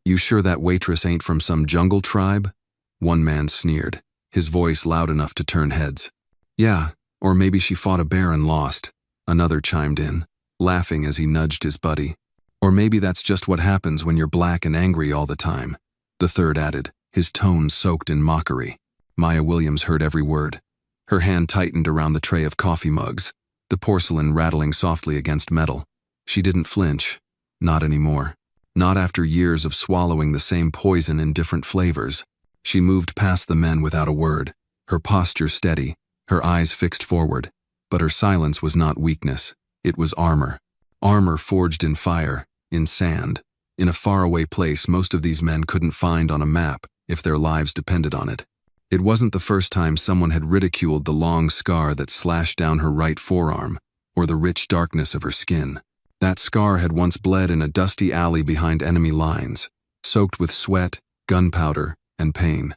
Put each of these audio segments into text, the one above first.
"You sure that waitress ain't from some jungle tribe?" One man sneered, his voice loud enough to turn heads. "Yeah, or maybe she fought a bear and lost," another chimed in, laughing as he nudged his buddy. "Or maybe that's just what happens when you're black and angry all the time," the third added, his tone soaked in mockery. Maya Williams heard every word. Her hand tightened around the tray of coffee mugs, the porcelain rattling softly against metal. She didn't flinch. Not anymore. Not after years of swallowing the same poison in different flavors. She moved past the men without a word, her posture steady, her eyes fixed forward. But her silence was not weakness. It was armor. Armor forged in fire, in sand, in a faraway place most of these men couldn't find on a map if their lives depended on it. It wasn't the first time someone had ridiculed the long scar that slashed down her right forearm, or the rich darkness of her skin. That scar had once bled in a dusty alley behind enemy lines, soaked with sweat, gunpowder, and pain.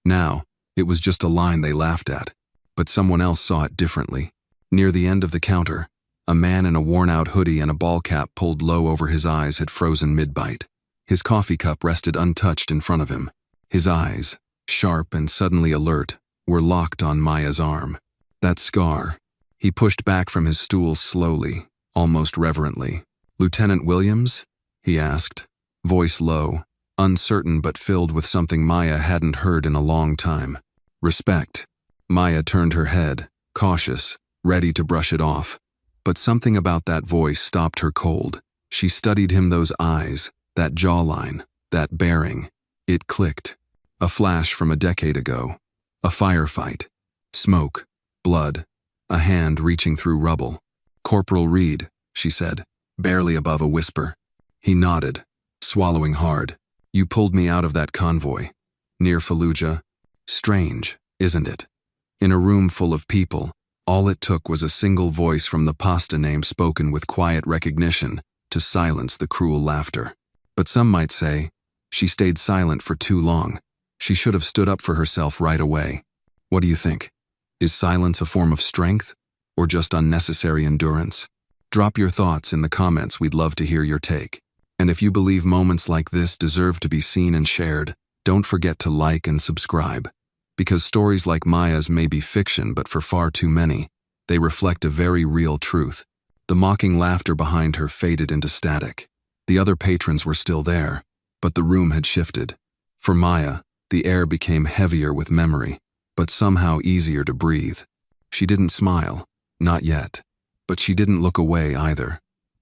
Now, it was just a line they laughed at. But someone else saw it differently. Near the end of the counter, a man in a worn-out hoodie and a ball cap pulled low over his eyes had frozen mid-bite. His coffee cup rested untouched in front of him. His eyes, sharp and suddenly alert, were locked on Maya's arm. That scar. He pushed back from his stool slowly, almost reverently. "Lieutenant Williams?" he asked, voice low, uncertain but filled with something Maya hadn't heard in a long time. "Respect." Maya turned her head, cautious, ready to brush it off. But something about that voice stopped her cold. She studied him, those eyes, that jawline, that bearing. It clicked. A flash from a decade ago. A firefight. Smoke. Blood. A hand reaching through rubble. "Corporal Reed," she said, barely above a whisper. He nodded, swallowing hard. "You pulled me out of that convoy. Near Fallujah. Strange, isn't it? In a room full of people, all it took was a single voice from the pasta name spoken with quiet recognition to silence the cruel laughter. But some might say, she stayed silent for too long. She should have stood up for herself right away. What do you think? Is silence a form of strength, or just unnecessary endurance? Drop your thoughts in the comments. We'd love to hear your take. And if you believe moments like this deserve to be seen and shared, don't forget to like and subscribe. Because stories like Maya's may be fiction, but for far too many, they reflect a very real truth. The mocking laughter behind her faded into static. The other patrons were still there, but the room had shifted. For Maya, the air became heavier with memory, but somehow easier to breathe. She didn't smile, not yet, but she didn't look away either.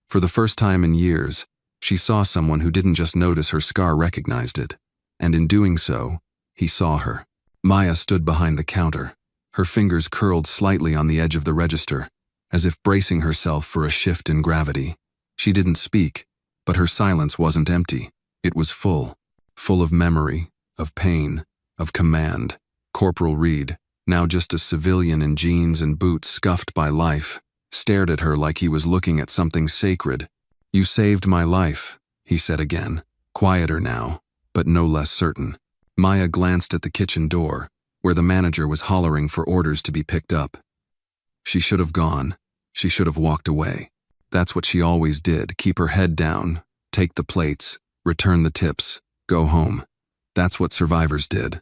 For the first time in years, she saw someone who didn't just notice her scar, recognized it. And in doing so, he saw her. Maya stood behind the counter, her fingers curled slightly on the edge of the register, as if bracing herself for a shift in gravity. She didn't speak, but her silence wasn't empty. It was full of memory, of pain, of command. Corporal Reed, now just a civilian in jeans and boots scuffed by life, stared at her like he was looking at something sacred. "You saved my life," he said again, quieter now, but no less certain. Maya glanced at the kitchen door, where the manager was hollering for orders to be picked up. She should have gone. She should have walked away. That's what she always did, keep her head down, take the plates, return the tips, go home. That's what survivors did.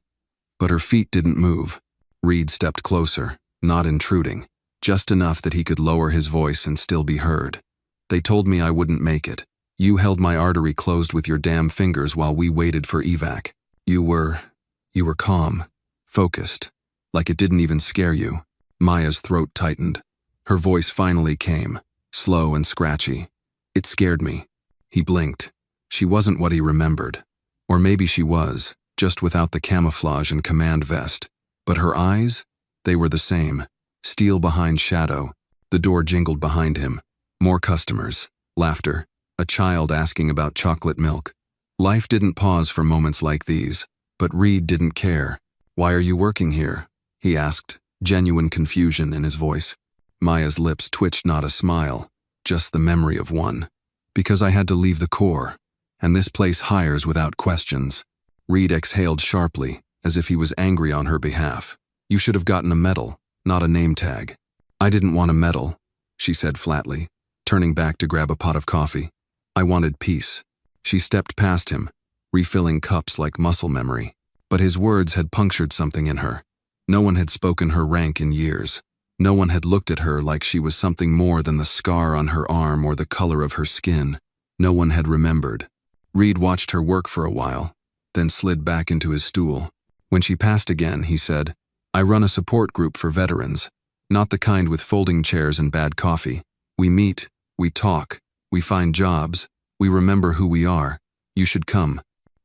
But her feet didn't move. Reed stepped closer, not intruding, just enough that he could lower his voice and still be heard. "They told me I wouldn't make it. You held my artery closed with your damn fingers while we waited for evac. You were calm, focused, like it didn't even scare you." Maya's throat tightened. Her voice finally came, slow and scratchy. "It scared me." He blinked. She wasn't what he remembered. Or maybe she was, just without the camouflage and command vest. But her eyes? They were the same. Steel behind shadow. The door jingled behind him. More customers. Laughter. A child asking about chocolate milk. Life didn't pause for moments like these, but Reed didn't care. "Why are you working here?" he asked, genuine confusion in his voice. Maya's lips twitched, not a smile, just the memory of one. "Because I had to leave the Corps, and this place hires without questions." Reed exhaled sharply, as if he was angry on her behalf. "You should have gotten a medal, not a name tag." "I didn't want a medal," she said flatly, turning back to grab a pot of coffee. "I wanted peace." She stepped past him, refilling cups like muscle memory. But his words had punctured something in her. No one had spoken her rank in years. No one had looked at her like she was something more than the scar on her arm or the color of her skin. No one had remembered. Reed watched her work for a while, then slid back into his stool. When she passed again, he said, "I run a support group for veterans. Not the kind with folding chairs and bad coffee. We meet, we talk, we find jobs, we remember who we are. You should come."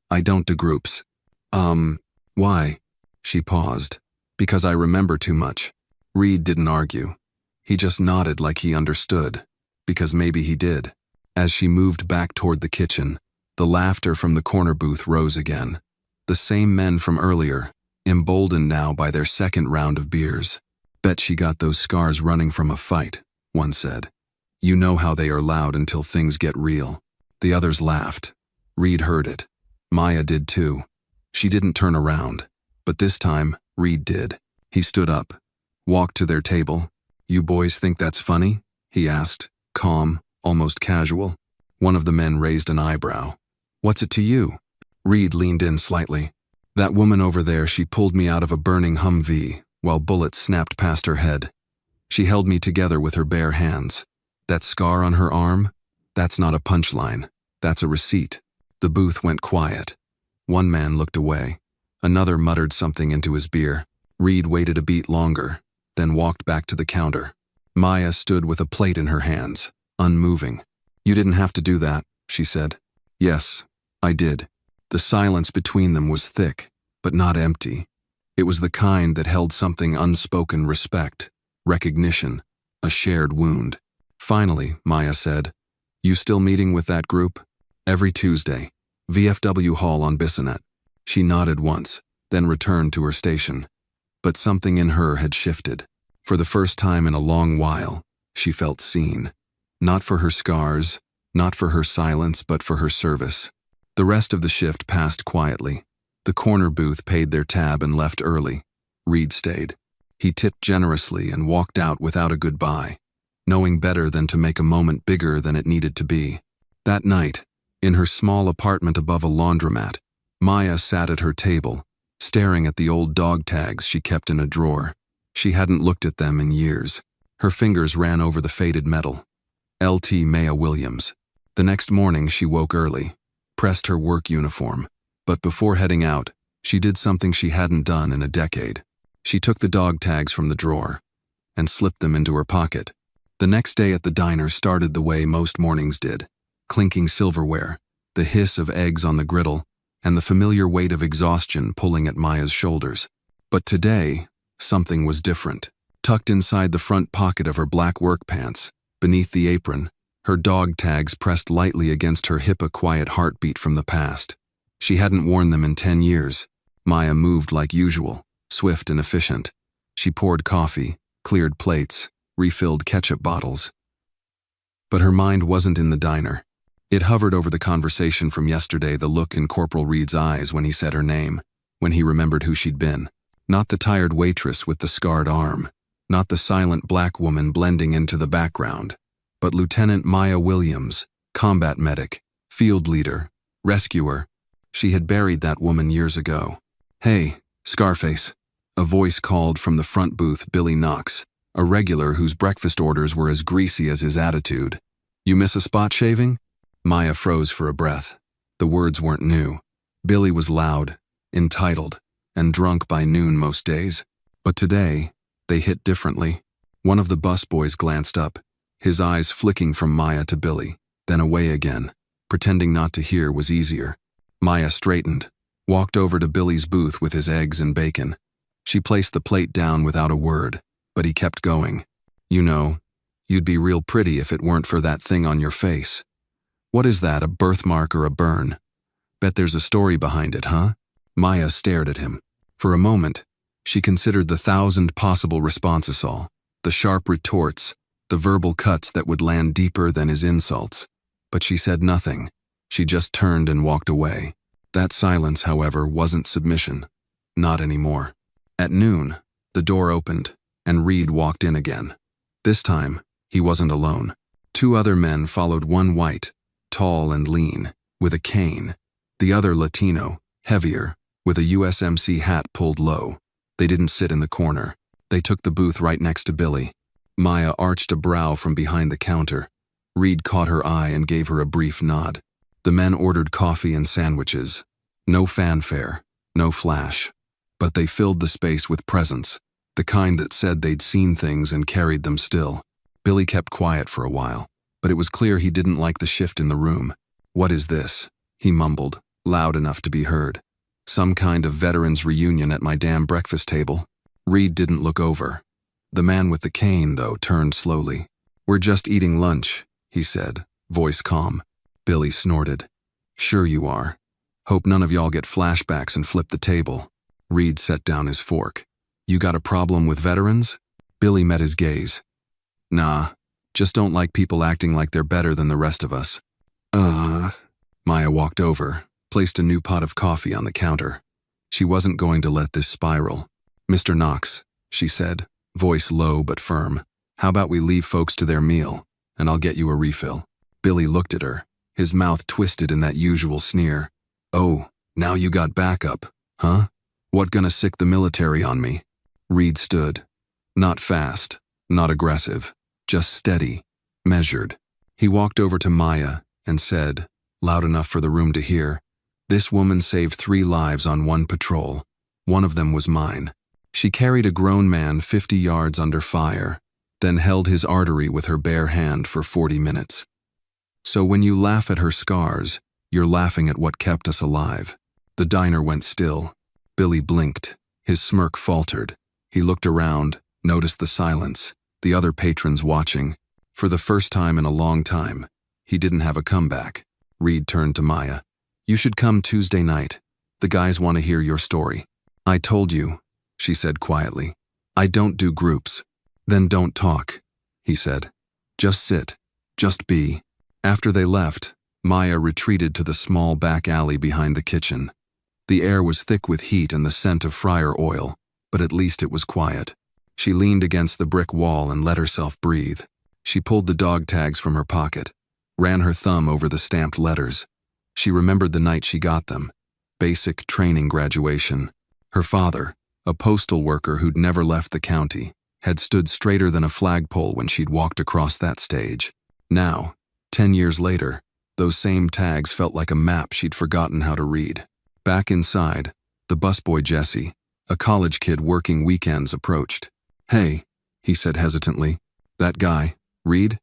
"I don't do groups." Why?" She paused. "Because I remember too much." Reed didn't argue. He just nodded like he understood. Because maybe he did. As she moved back toward the kitchen, the laughter from the corner booth rose again. The same men from earlier, emboldened now by their second round of beers. "Bet she got those scars running from a fight," one said. "You know how they are loud until things get real." The others laughed. Reed heard it. Maya did too. She didn't turn around. But this time, Reed did. He stood up, walked to their table. "You boys think that's funny?" he asked, calm, almost casual. One of the men raised an eyebrow. "What's it to you?" Reed leaned in slightly. "That woman over there, she pulled me out of a burning Humvee while bullets snapped past her head. She held me together with her bare hands. That scar on her arm? That's not a punchline. That's a receipt." The booth went quiet. One man looked away. Another muttered something into his beer. Reed waited a beat longer, then walked back to the counter. Maya stood with a plate in her hands, unmoving. "You didn't have to do that," she said. "Yes, I did." The silence between them was thick, but not empty. It was the kind that held something unspoken: respect, recognition, a shared wound. Finally, Maya said, "You still meeting with that group?" "Every Tuesday. VFW Hall on Bissonnet." She nodded once, then returned to her station. But something in her had shifted. For the first time in a long while, she felt seen. Not for her scars, not for her silence, but for her service. The rest of the shift passed quietly. The corner booth paid their tab and left early. Reed stayed. He tipped generously and walked out without a goodbye, knowing better than to make a moment bigger than it needed to be. That night, in her small apartment above a laundromat, Maya sat at her table, staring at the old dog tags she kept in a drawer. She hadn't looked at them in years. Her fingers ran over the faded metal. LT Maya Williams. The next morning she woke early, pressed her work uniform. But before heading out, she did something she hadn't done in a decade. She took the dog tags from the drawer and slipped them into her pocket. The next day at the diner started the way most mornings did. Clinking silverware, the hiss of eggs on the griddle, and the familiar weight of exhaustion pulling at Maya's shoulders. But today, something was different. Tucked inside the front pocket of her black work pants, beneath the apron, her dog tags pressed lightly against her hip, a quiet heartbeat from the past. She hadn't worn them in 10 years. Maya moved like usual, swift and efficient. She poured coffee, cleared plates, refilled ketchup bottles. But her mind wasn't in the diner. It hovered over the conversation from yesterday, the look in Corporal Reed's eyes when he said her name, when he remembered who she'd been. Not the tired waitress with the scarred arm, not the silent black woman blending into the background, but Lieutenant Maya Williams, combat medic, field leader, rescuer. She had buried that woman years ago. "Hey, Scarface," a voice called from the front booth. Billy Knox, a regular whose breakfast orders were as greasy as his attitude. "You miss a spot shaving?" Maya froze for a breath. The words weren't new. Billy was loud, entitled, and drunk by noon most days. But today, they hit differently. One of the busboys glanced up, his eyes flicking from Maya to Billy, then away again. Pretending not to hear was easier. Maya straightened, walked over to Billy's booth with his eggs and bacon. She placed the plate down without a word, but he kept going. "You know, you'd be real pretty if it weren't for that thing on your face. What is that, a birthmark or a burn? Bet there's a story behind it, huh?" Maya stared at him. For a moment, she considered the 1,000 possible responses, all the sharp retorts, the verbal cuts that would land deeper than his insults. But she said nothing. She just turned and walked away. That silence, however, wasn't submission. Not anymore. At noon, the door opened, and Reed walked in again. This time, he wasn't alone. 2 other men followed, one white, tall and lean, with a cane. The other Latino, heavier, with a USMC hat pulled low. They didn't sit in the corner. They took the booth right next to Billy. Maya arched a brow from behind the counter. Reed caught her eye and gave her a brief nod. The men ordered coffee and sandwiches. No fanfare, no flash. But they filled the space with presence, the kind that said they'd seen things and carried them still. Billy kept quiet for a while, but it was clear he didn't like the shift in the room. "What is this?" he mumbled, loud enough to be heard. "Some kind of veterans reunion at my damn breakfast table?" Reed didn't look over. The man with the cane, though, turned slowly. "We're just eating lunch," he said, voice calm. Billy snorted. "Sure you are. Hope none of y'all get flashbacks and flip the table." Reed set down his fork. "You got a problem with veterans?" Billy met his gaze. "Nah, just don't like people acting like they're better than the rest of us." Maya walked over, placed a new pot of coffee on the counter. She wasn't going to let this spiral. "Mr. Knox," she said, voice low but firm, "how about we leave folks to their meal, and I'll get you a refill?" Billy looked at her, his mouth twisted in that usual sneer. "Oh, now you got backup, huh? What, gonna sick the military on me?" Reed stood. Not fast, not aggressive, just steady, measured. He walked over to Maya and said, loud enough for the room to hear, "This woman saved 3 lives on one patrol. One of them was mine. She carried a grown man 50 yards under fire, then held his artery with her bare hand for 40 minutes. So when you laugh at her scars, you're laughing at what kept us alive." The diner went still. Billy blinked. His smirk faltered. He looked around, noticed the silence, the other patrons watching. For the first time in a long time, he didn't have a comeback. Reed turned to Maya. "You should come Tuesday night. The guys want to hear your story." "I told you," she said quietly. "I don't do groups." "Then don't talk," he said. "Just sit. Just be." After they left, Maya retreated to the small back alley behind the kitchen. The air was thick with heat and the scent of fryer oil, but at least it was quiet. She leaned against the brick wall and let herself breathe. She pulled the dog tags from her pocket, ran her thumb over the stamped letters. She remembered the night she got them. Basic training graduation. Her father, a postal worker who'd never left the county, had stood straighter than a flagpole when she'd walked across that stage. Now, 10 years later, those same tags felt like a map she'd forgotten how to read. Back inside, the busboy Jesse, a college kid working weekends, approached. "Hey," he said hesitantly. "That guy, Reed?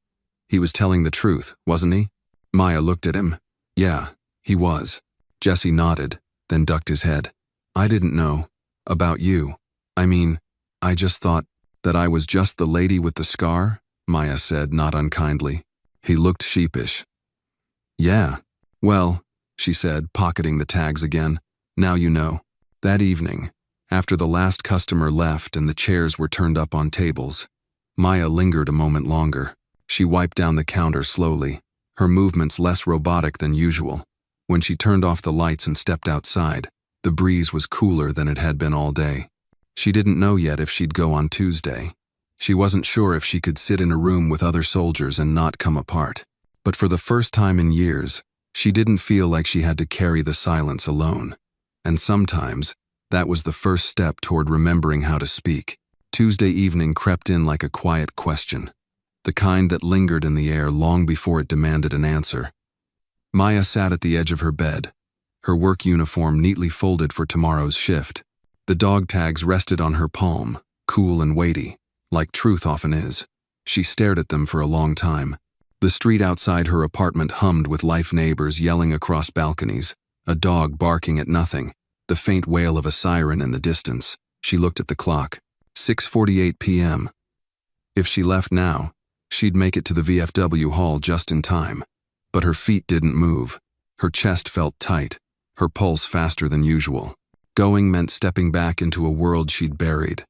He was telling the truth, wasn't he?" Maya looked at him. "Yeah, he was." Jesse nodded, then ducked his head. "I didn't know. About you. I mean, I just thought that I was just the lady with the scar," Maya said, not unkindly. He looked sheepish. "Yeah. Well," she said, pocketing the tags again, "now you know." That evening, after the last customer left and the chairs were turned up on tables, Maya lingered a moment longer. She wiped down the counter slowly, her movements less robotic than usual. When she turned off the lights and stepped outside, the breeze was cooler than it had been all day. She didn't know yet if she'd go on Tuesday. She wasn't sure if she could sit in a room with other soldiers and not come apart. But for the first time in years, she didn't feel like she had to carry the silence alone. And sometimes, that was the first step toward remembering how to speak. Tuesday evening crept in like a quiet question, the kind that lingered in the air long before it demanded an answer. Maya sat at the edge of her bed, her work uniform neatly folded for tomorrow's shift. The dog tags rested on her palm, cool and weighty, like truth often is. She stared at them for a long time. The street outside her apartment hummed with life, neighbors yelling across balconies, a dog barking at nothing, the faint wail of a siren in the distance. She looked at the clock. 6:48 p.m. If she left now, she'd make it to the VFW hall just in time. But her feet didn't move. Her chest felt tight, her pulse faster than usual. Going meant stepping back into a world she'd buried.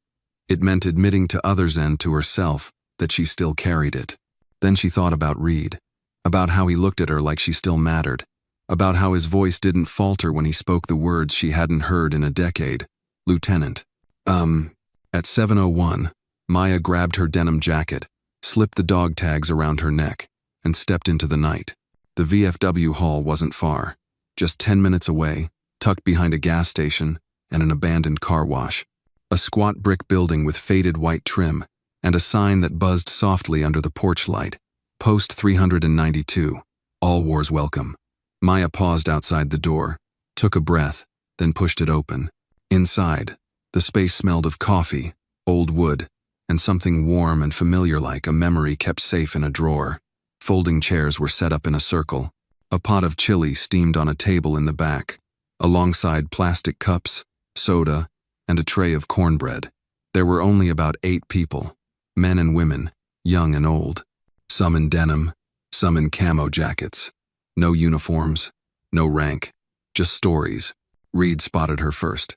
It meant admitting to others and to herself that she still carried it. Then she thought about Reed, about how he looked at her like she still mattered, about how his voice didn't falter when he spoke the words she hadn't heard in a decade. "Lieutenant." At 7:01, Maya grabbed her denim jacket, slipped the dog tags around her neck, and stepped into the night. The VFW hall wasn't far. just 10 minutes away, tucked behind a gas station and an abandoned car wash. A squat brick building with faded white trim and a sign that buzzed softly under the porch light. Post 392. All wars welcome. Maya paused outside the door, took a breath, then pushed it open. Inside, the space smelled of coffee, old wood, and something warm and familiar like a memory kept safe in a drawer. Folding chairs were set up in a circle. A pot of chili steamed on a table in the back, alongside plastic cups, soda, and a tray of cornbread. There were only about 8 people, men and women, young and old. Some in denim, some in camo jackets. No uniforms, no rank, just stories. Reed spotted her first.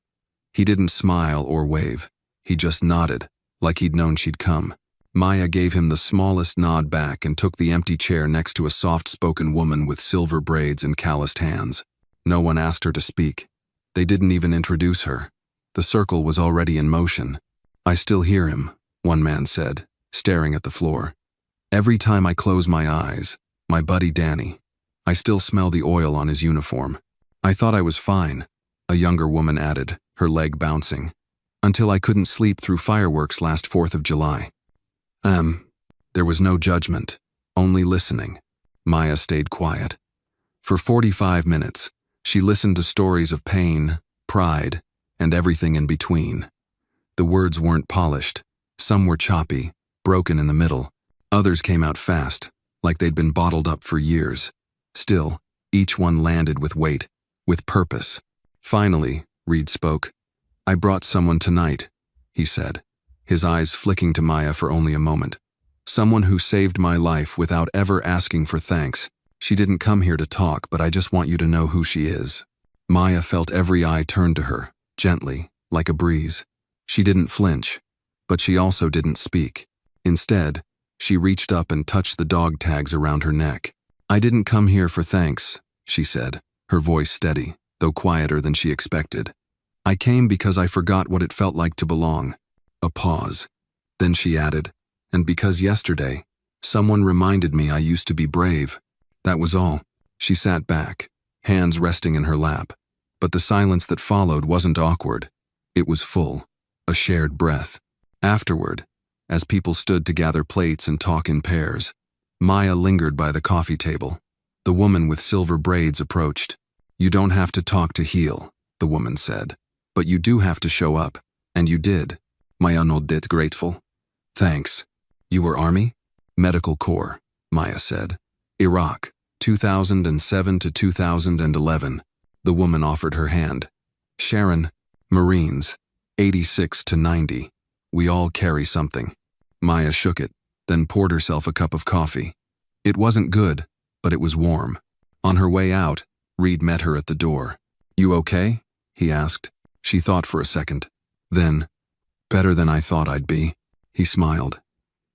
He didn't smile or wave. He just nodded, like he'd known she'd come. Maya gave him the smallest nod back and took the empty chair next to a soft-spoken woman with silver braids and calloused hands. No one asked her to speak. They didn't even introduce her. The circle was already in motion. "I still hear him," one man said, staring at the floor. "Every time I close my eyes, my buddy Danny. I still smell the oil on his uniform." "I thought I was fine," a younger woman added, her leg bouncing. "Until I couldn't sleep through fireworks last 4th of July. There was no judgment, only listening. Maya stayed quiet. For 45 minutes, she listened to stories of pain, pride, and everything in between. The words weren't polished. Some were choppy, broken in the middle. Others came out fast, like they'd been bottled up for years. Still, each one landed with weight, with purpose. Finally, Reed spoke. "I brought someone tonight," he said, his eyes flicking to Maya for only a moment. "Someone who saved my life without ever asking for thanks. She didn't come here to talk, but I just want you to know who she is." Maya felt every eye turn to her, gently, like a breeze. She didn't flinch, but she also didn't speak. Instead, she reached up and touched the dog tags around her neck. "I didn't come here for thanks," she said, her voice steady, though quieter than she expected. "I came because I forgot what it felt like to belong." A pause. Then she added, "And because yesterday, someone reminded me I used to be brave." That was all. She sat back, hands resting in her lap. But the silence that followed wasn't awkward. It was full, a shared breath. Afterward, as people stood to gather plates and talk in pairs, Maya lingered by the coffee table. The woman with silver braids approached. "You don't have to talk to heal," the woman said. "But you do have to show up, and you did." Maya nodded grateful. "Thanks. You were Army?" "Medical Corps," Maya said. "Iraq, 2007 to 2011. The woman offered her hand. "Sharon, Marines, 86 to 90. We all carry something." Maya shook it, then poured herself a cup of coffee. It wasn't good, but it was warm. On her way out, Reed met her at the door. "You okay?" he asked. She thought for a second. Then, "Better than I thought I'd be." He smiled.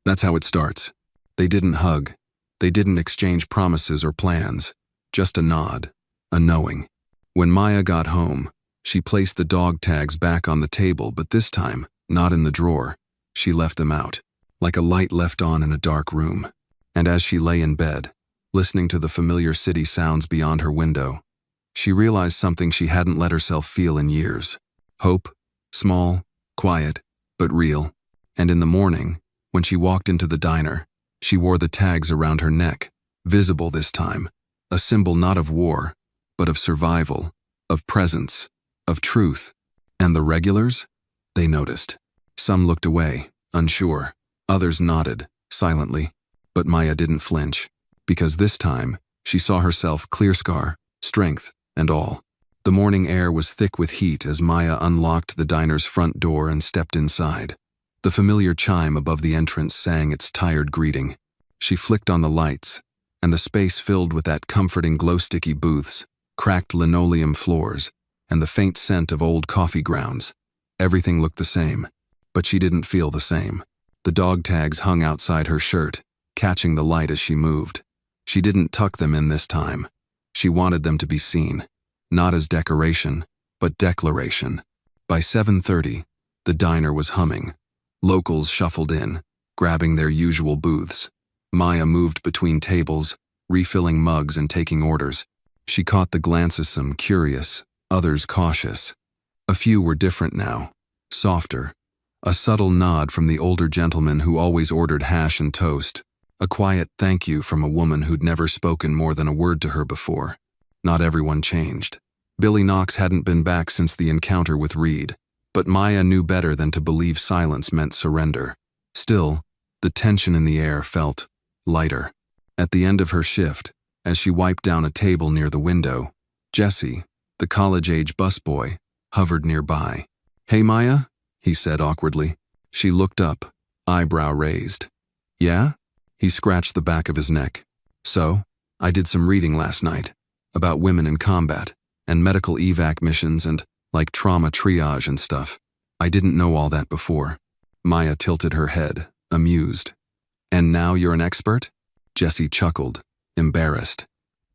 That's how it starts. They didn't hug. They didn't exchange promises or plans. Just a nod, a knowing. When Maya got home, she placed the dog tags back on the table, but this time, not in the drawer. She left them out, like a light left on in a dark room. And as she lay in bed, listening to the familiar city sounds beyond her window, she realized something she hadn't let herself feel in years. Hope, small, quiet, but real. And in the morning, when she walked into the diner, she wore the tags around her neck, visible this time, a symbol not of war, but of survival, of presence, of truth. And the regulars? They noticed. Some looked away, unsure. Others nodded, silently. But Maya didn't flinch, because this time, she saw herself clear-scar, strength, and all. The morning air was thick with heat as Maya unlocked the diner's front door and stepped inside. The familiar chime above the entrance sang its tired greeting. She flicked on the lights, and the space filled with that comforting glow-sticky booths, cracked linoleum floors, and the faint scent of old coffee grounds. Everything looked the same, but she didn't feel the same. The dog tags hung outside her shirt, catching the light as she moved. She didn't tuck them in this time. She wanted them to be seen, not as decoration, but declaration. By 7:30, the diner was humming. Locals shuffled in, grabbing their usual booths. Maya moved between tables, refilling mugs and taking orders. She caught the glances, some curious, others cautious. A few were different now, softer. A subtle nod from the older gentleman who always ordered hash and toast. A quiet thank you from a woman who'd never spoken more than a word to her before. Not everyone changed. Billy Knox hadn't been back since the encounter with Reed, but Maya knew better than to believe silence meant surrender. Still, the tension in the air felt lighter. At the end of her shift, as she wiped down a table near the window, Jesse, the college-age busboy, hovered nearby. "Hey, Maya?" he said awkwardly. She looked up, eyebrow raised. "Yeah?" He scratched the back of his neck. "So, I did some reading last night, about women in combat, and medical evac missions and, like, trauma triage and stuff. I didn't know all that before." Maya tilted her head, amused. "And now you're an expert?" Jesse chuckled, embarrassed.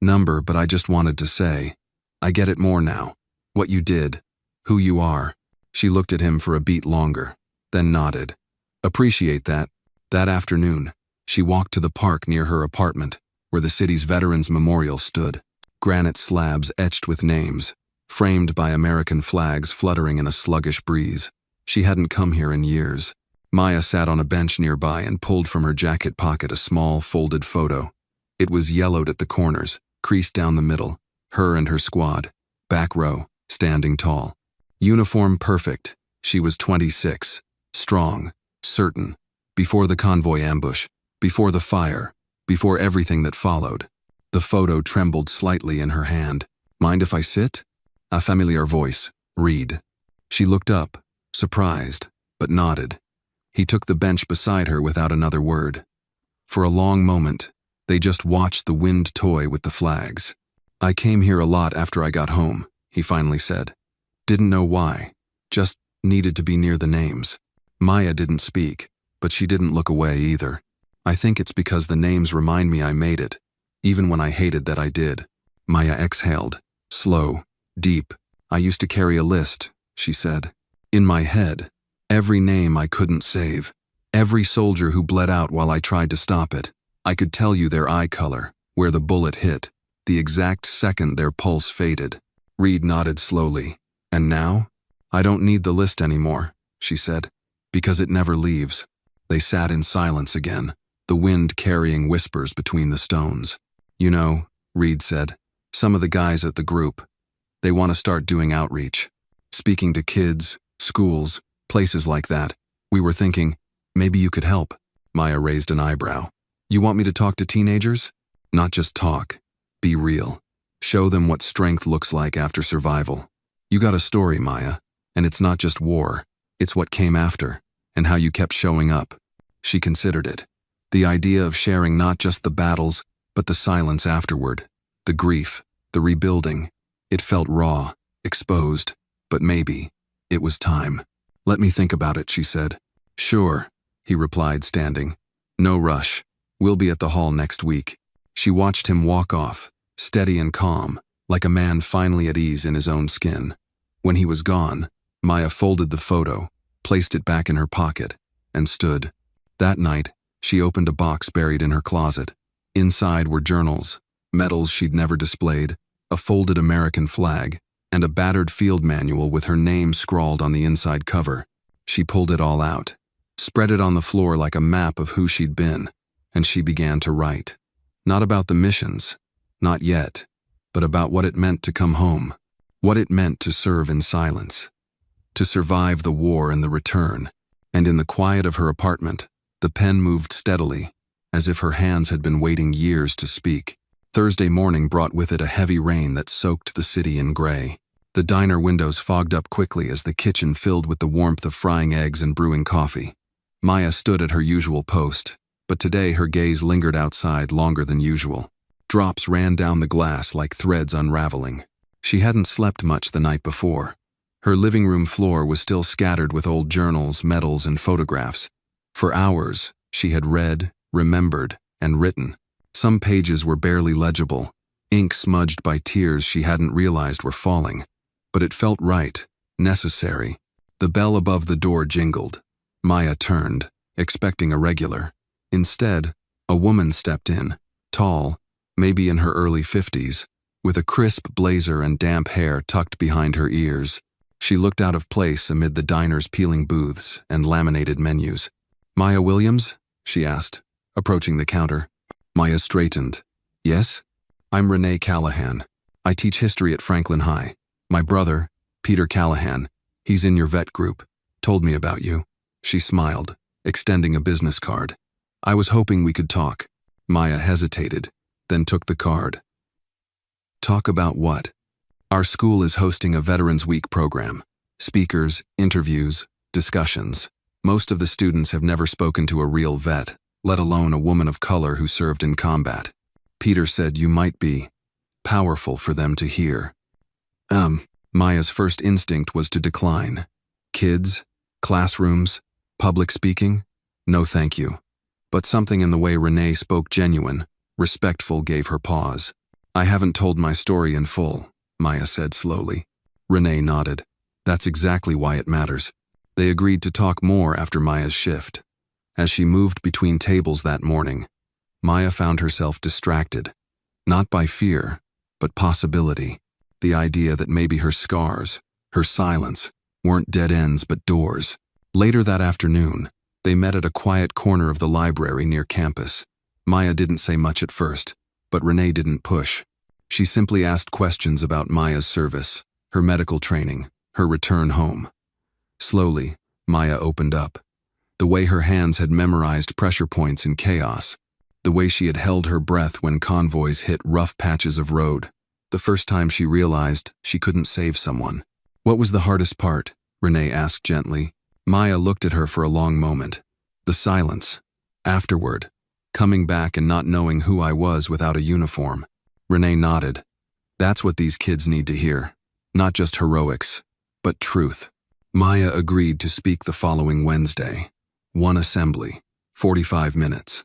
"Number, but I just wanted to say, I get it more now. What you did, who you are." She looked at him for a beat longer, then nodded. "Appreciate that." That afternoon, she walked to the park near her apartment, where the city's Veterans Memorial stood. Granite slabs etched with names, framed by American flags fluttering in a sluggish breeze. She hadn't come here in years. Maya sat on a bench nearby and pulled from her jacket pocket a small, folded photo. It was yellowed at the corners, creased down the middle, her and her squad, back row, standing tall. Uniform perfect, she was 26, strong, certain, before the convoy ambush, before the fire, before everything that followed. The photo trembled slightly in her hand. "Mind if I sit?" A familiar voice, Reed. She looked up, surprised, but nodded. He took the bench beside her without another word. For a long moment, they just watched the wind toy with the flags. "I came here a lot after I got home," he finally said. "Didn't know why, just needed to be near the names." Maya didn't speak, but she didn't look away either. "I think it's because the names remind me I made it, even when I hated that I did." Maya exhaled, slow, deep. "I used to carry a list," she said. "In my head, every name I couldn't save, every soldier who bled out while I tried to stop it. I could tell you their eye color, where the bullet hit, the exact second their pulse faded." Reed nodded slowly. "And now? I don't need the list anymore," she said, "because it never leaves." They sat in silence again, the wind carrying whispers between the stones. "You know," Reed said, "some of the guys at the group, they want to start doing outreach, speaking to kids, schools, places like that. We were thinking, maybe you could help." Maya raised an eyebrow. "You want me to talk to teenagers?" "Not just talk. Be real. Show them what strength looks like after survival. You got a story, Maya, and it's not just war. It's what came after, and how you kept showing up." She considered it. The idea of sharing not just the battles, but the silence afterward, the grief, the rebuilding. It felt raw, exposed, but maybe it was time. "Let me think about it," she said. "Sure," he replied, standing. "No rush. We'll be at the hall next week." She watched him walk off, steady and calm, like a man finally at ease in his own skin. When he was gone, Maya folded the photo, placed it back in her pocket, and stood. That night, she opened a box buried in her closet. Inside were journals, medals she'd never displayed, a folded American flag, and a battered field manual with her name scrawled on the inside cover. She pulled it all out, spread it on the floor like a map of who she'd been, and she began to write. Not about the missions, not yet, but about what it meant to come home, what it meant to serve in silence, to survive the war and the return. And in the quiet of her apartment, the pen moved steadily, as if her hands had been waiting years to speak. Thursday morning brought with it a heavy rain that soaked the city in gray. The diner windows fogged up quickly as the kitchen filled with the warmth of frying eggs and brewing coffee. Maya stood at her usual post, but today her gaze lingered outside longer than usual. Drops ran down the glass like threads unraveling. She hadn't slept much the night before. Her living room floor was still scattered with old journals, medals, and photographs. For hours, she had read, remembered, and written. Some pages were barely legible, ink smudged by tears she hadn't realized were falling. But it felt right, necessary. The bell above the door jingled. Maya turned, expecting a regular. Instead, a woman stepped in, tall, maybe in her early 50s, with a crisp blazer and damp hair tucked behind her ears. She looked out of place amid the diner's peeling booths and laminated menus. "Maya Williams?" she asked, approaching the counter. Maya straightened. "Yes? I'm Renee Callahan. I teach history at Franklin High. My brother, Peter Callahan, he's in your vet group, told me about you." She smiled, extending a business card. "I was hoping we could talk." Maya hesitated, then took the card. "Talk about what?" "Our school is hosting a Veterans Week program. Speakers, interviews, discussions. Most of the students have never spoken to a real vet, let alone a woman of color who served in combat. Peter said you might be powerful for them to hear." Maya's first instinct was to decline. Kids, classrooms, public speaking? No thank you. But something in the way Renee spoke genuine, respectful gave her pause. "I haven't told my story in full," Maya said slowly. Renee nodded. "That's exactly why it matters." They agreed to talk more after Maya's shift. As she moved between tables that morning, Maya found herself distracted, not by fear, but possibility. The idea that maybe her scars, her silence, weren't dead ends but doors. Later that afternoon, they met at a quiet corner of the library near campus. Maya didn't say much at first, but Renee didn't push. She simply asked questions about Maya's service, her medical training, her return home. Slowly, Maya opened up. The way her hands had memorized pressure points in chaos. The way she had held her breath when convoys hit rough patches of road. The first time she realized she couldn't save someone. "What was the hardest part?" Renee asked gently. Maya looked at her for a long moment. "The silence. Afterward. Coming back and not knowing who I was without a uniform." Renee nodded. "That's what these kids need to hear. Not just heroics, but truth." Maya agreed to speak the following Wednesday. One assembly, 45 minutes.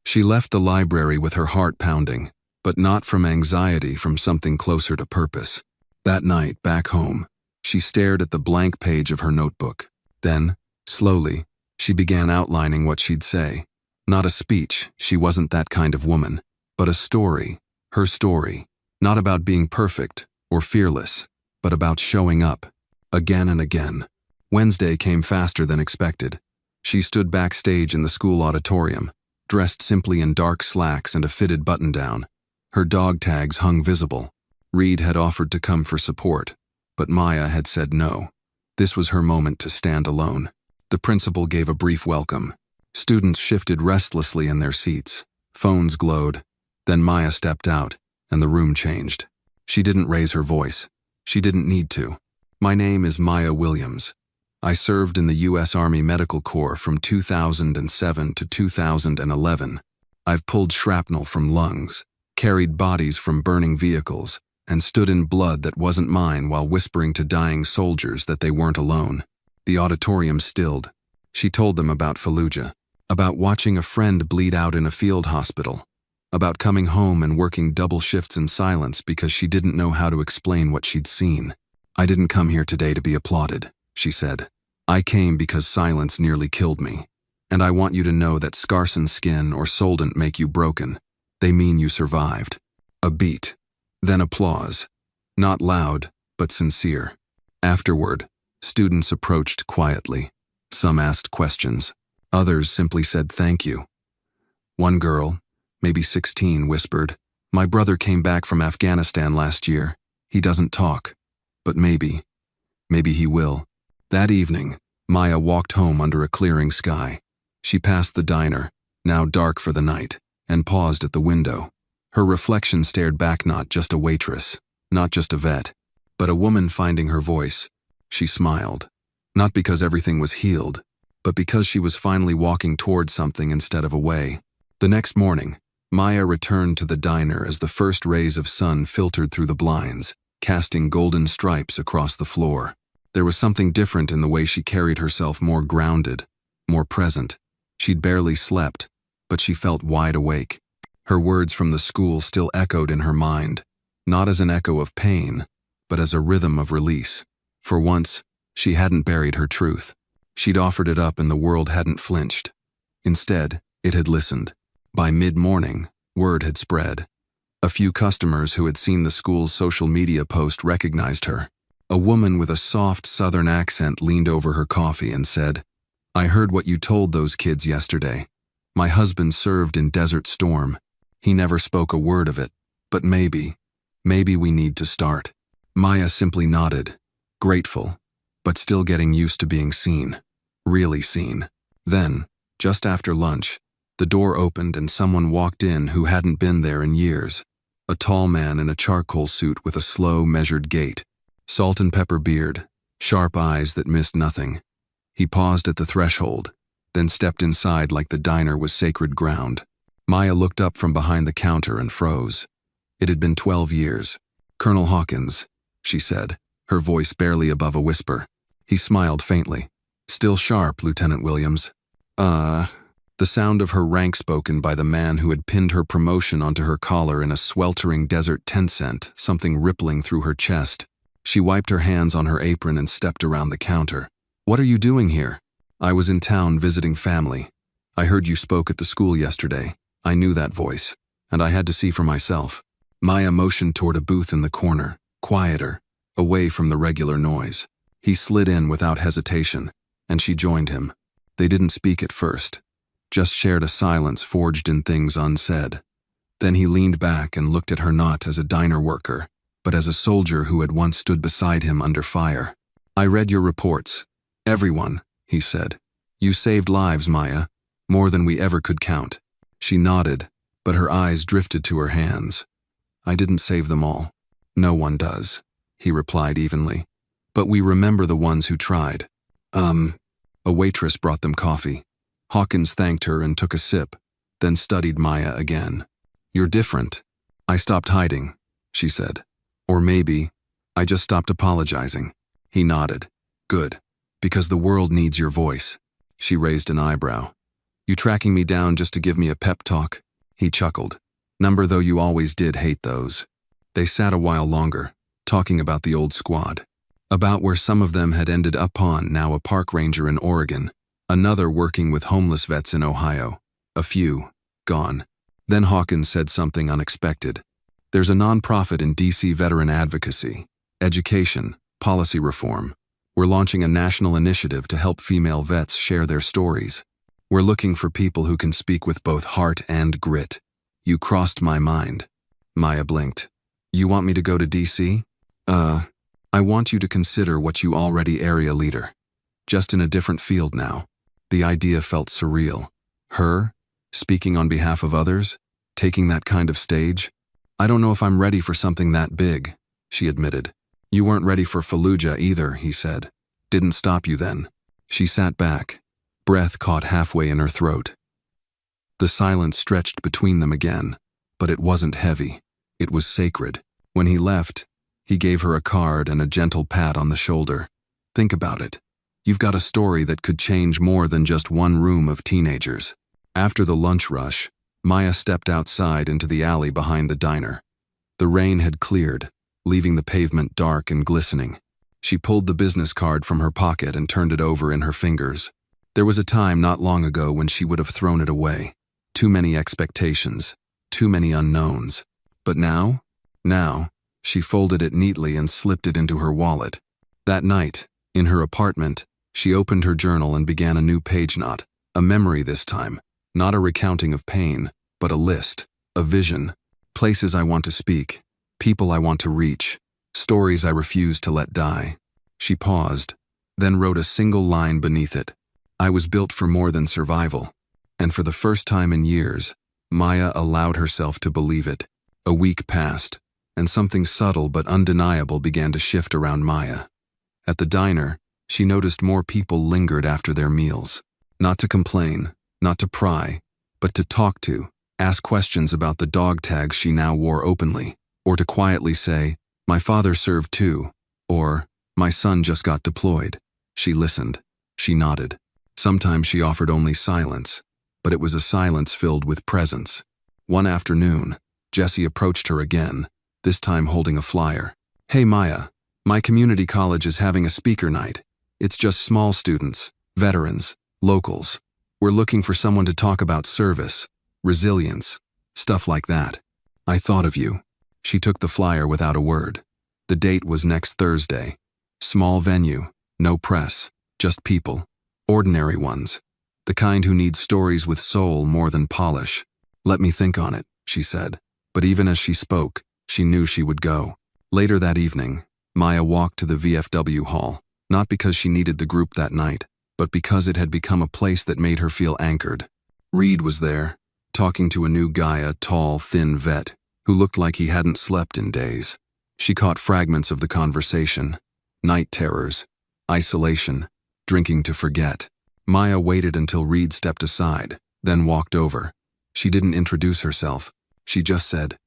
She left the library with her heart pounding, but not from anxiety, from something closer to purpose. That night, back home, she stared at the blank page of her notebook. Then, slowly, she began outlining what she'd say. Not a speech, she wasn't that kind of woman, but a story, her story, not about being perfect or fearless, but about showing up, again and again. Wednesday came faster than expected. She stood backstage in the school auditorium, dressed simply in dark slacks and a fitted button-down. Her dog tags hung visible. Reed had offered to come for support, but Maya had said no. This was her moment to stand alone. The principal gave a brief welcome. Students shifted restlessly in their seats. Phones glowed. Then Maya stepped out, and the room changed. She didn't raise her voice. She didn't need to. "My name is Maya Williams. I served in the U.S. Army Medical Corps from 2007 to 2011. I've pulled shrapnel from lungs, carried bodies from burning vehicles, and stood in blood that wasn't mine while whispering to dying soldiers that they weren't alone." The auditorium stilled. She told them about Fallujah, about watching a friend bleed out in a field hospital, about coming home and working double shifts in silence because she didn't know how to explain what she'd seen. "I didn't come here today to be applauded," she said. "I came because silence nearly killed me. And I want you to know that scars and skin or soul don't make you broken. They mean you survived." A beat. Then applause. Not loud, but sincere. Afterward, students approached quietly. Some asked questions. Others simply said thank you. One girl, maybe 16, whispered, "My brother came back from Afghanistan last year. He doesn't talk. But maybe he will." That evening, Maya walked home under a clearing sky. She passed the diner, now dark for the night, and paused at the window. Her reflection stared back, not just a waitress, not just a vet, but a woman finding her voice. She smiled, not because everything was healed, but because she was finally walking toward something instead of away. The next morning, Maya returned to the diner as the first rays of sun filtered through the blinds, casting golden stripes across the floor. There was something different in the way she carried herself, more grounded, more present. She'd barely slept, but she felt wide awake. Her words from the school still echoed in her mind, not as an echo of pain, but as a rhythm of release. For once, she hadn't buried her truth. She'd offered it up and the world hadn't flinched. Instead, it had listened. By mid-morning, word had spread. A few customers who had seen the school's social media post recognized her. A woman with a soft southern accent leaned over her coffee and said, "I heard what you told those kids yesterday. My husband served in Desert Storm. He never spoke a word of it, but maybe we need to start." Maya simply nodded, grateful, but still getting used to being seen. Really seen. Then, just after lunch, the door opened and someone walked in who hadn't been there in years. A tall man in a charcoal suit with a slow, measured gait, salt and pepper beard, sharp eyes that missed nothing. He paused at the threshold, then stepped inside like the diner was sacred ground. Maya looked up from behind the counter and froze. It had been 12 years. "Colonel Hawkins," she said, her voice barely above a whisper. He smiled faintly. "Still sharp, Lieutenant Williams." The sound of her rank spoken by the man who had pinned her promotion onto her collar in a sweltering desert tent sent something rippling through her chest. She wiped her hands on her apron and stepped around the counter. "What are you doing here?" "I was in town visiting family. I heard you spoke at the school yesterday." I knew that voice, and I had to see for myself. Maya motioned toward a booth in the corner, quieter, away from the regular noise. He slid in without hesitation, and she joined him. They didn't speak at first, just shared a silence forged in things unsaid. Then he leaned back and looked at her not as a diner worker, but as a soldier who had once stood beside him under fire. "I read your reports. Everyone," he said. "You saved lives, Maya, more than we ever could count." She nodded, but her eyes drifted to her hands. "I didn't save them all. No one does," he replied evenly. "But we remember the ones who tried." A waitress brought them coffee. Hawkins thanked her and took a sip, then studied Maya again. "You're different. I stopped hiding," she said. "Or maybe, I just stopped apologizing." He nodded. "Good, because the world needs your voice." She raised an eyebrow. "You tracking me down just to give me a pep talk?" He chuckled. "Number though you always did hate those." They sat a while longer, talking about the old squad. About where some of them had ended up on, now a park ranger in Oregon, another working with homeless vets in Ohio, a few, gone. Then Hawkins said something unexpected. "There's a nonprofit in DC veteran advocacy, education, policy reform. We're launching a national initiative to help female vets share their stories. We're looking for people who can speak with both heart and grit." "You crossed my mind." Maya blinked. "You want me to go to DC? I want you to consider what you already area leader. Just in a different field now." The idea felt surreal. Her, speaking on behalf of others, taking that kind of stage. "I don't know if I'm ready for something that big," she admitted. "You weren't ready for Fallujah either," he said. "Didn't stop you then." She sat back, breath caught halfway in her throat. The silence stretched between them again, but it wasn't heavy. It was sacred. When he left, he gave her a card and a gentle pat on the shoulder. "Think about it. You've got a story that could change more than just one room of teenagers." After the lunch rush, Maya stepped outside into the alley behind the diner. The rain had cleared, leaving the pavement dark and glistening. She pulled the business card from her pocket and turned it over in her fingers. There was a time not long ago when she would have thrown it away. Too many expectations, too many unknowns. But now, she folded it neatly and slipped it into her wallet. That night, in her apartment, she opened her journal and began a new page knot, a memory this time, not a recounting of pain, but a list, a vision, places I want to speak, people I want to reach, stories I refuse to let die. She paused, then wrote a single line beneath it. "I was built for more than survival." And for the first time in years, Maya allowed herself to believe it. A week passed, and something subtle but undeniable began to shift around Maya. At the diner, she noticed more people lingered after their meals. Not to complain, not to pry, but to talk to, ask questions about the dog tags she now wore openly, or to quietly say, "My father served too," or, "My son just got deployed." She listened. She nodded. Sometimes she offered only silence, but it was a silence filled with presence. One afternoon, Jesse approached her again, this time holding a flyer. "Hey Maya, my community college is having a speaker night. It's just small students, veterans, locals. We're looking for someone to talk about service, resilience, stuff like that." I thought of you." She took the flyer without a word. The date was next Thursday. Small venue, no press, just people. Ordinary ones. The kind who need stories with soul more than polish. "Let me think on it," she said. But even as she spoke, she knew she would go. Later that evening, Maya walked to the VFW hall, not because she needed the group that night, but because it had become a place that made her feel anchored. Reed was there, talking to a new guy, a tall, thin vet, who looked like he hadn't slept in days. She caught fragments of the conversation. Night terrors, isolation, drinking to forget. Maya waited until Reed stepped aside, then walked over. She didn't introduce herself. She just said,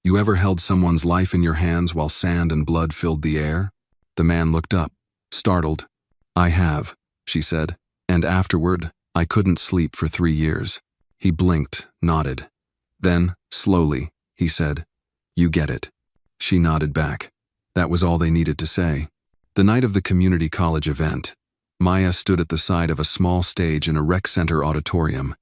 "You ever held someone's life in your hands while sand and blood filled the air?" The man looked up, startled. "I have," she said, "and afterward, I couldn't sleep for 3 years." He blinked, nodded. Then, slowly, he said, "You get it." She nodded back. That was all they needed to say. The night of the community college event, Maya stood at the side of a small stage in a rec center auditorium.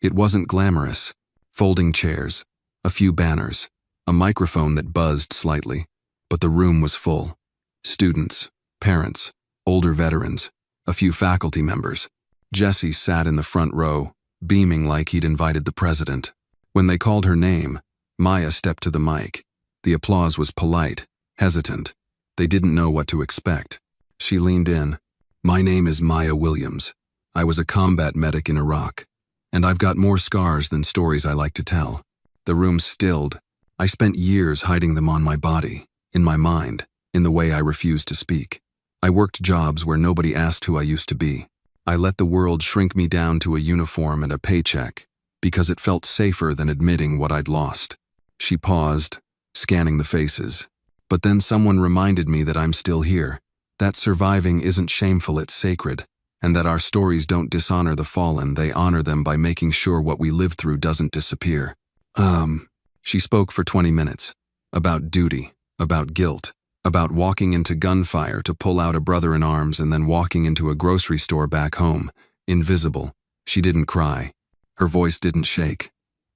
It wasn't glamorous. Folding chairs, a few banners, a microphone that buzzed slightly, but the room was full. Students, parents, older veterans, a few faculty members. Jesse sat in the front row, beaming like he'd invited the president. When they called her name, Maya stepped to the mic. The applause was polite, hesitant. They didn't know what to expect. She leaned in. "My name is Maya Williams. I was a combat medic in Iraq, and I've got more scars than stories I like to tell." The room stilled. I spent years hiding them on my body, in my mind, in the way I refused to speak. I worked jobs where nobody asked who I used to be. I let the world shrink me down to a uniform and a paycheck, because it felt safer than admitting what I'd lost. She paused, scanning the faces. But then someone reminded me that I'm still here, that surviving isn't shameful, it's sacred, and that our stories don't dishonor the fallen, they honor them by making sure what we lived through doesn't disappear. She spoke for 20 minutes, about duty, about guilt, about walking into gunfire to pull out a brother in arms and then walking into a grocery store back home, invisible. She didn't cry. Her voice didn't shake.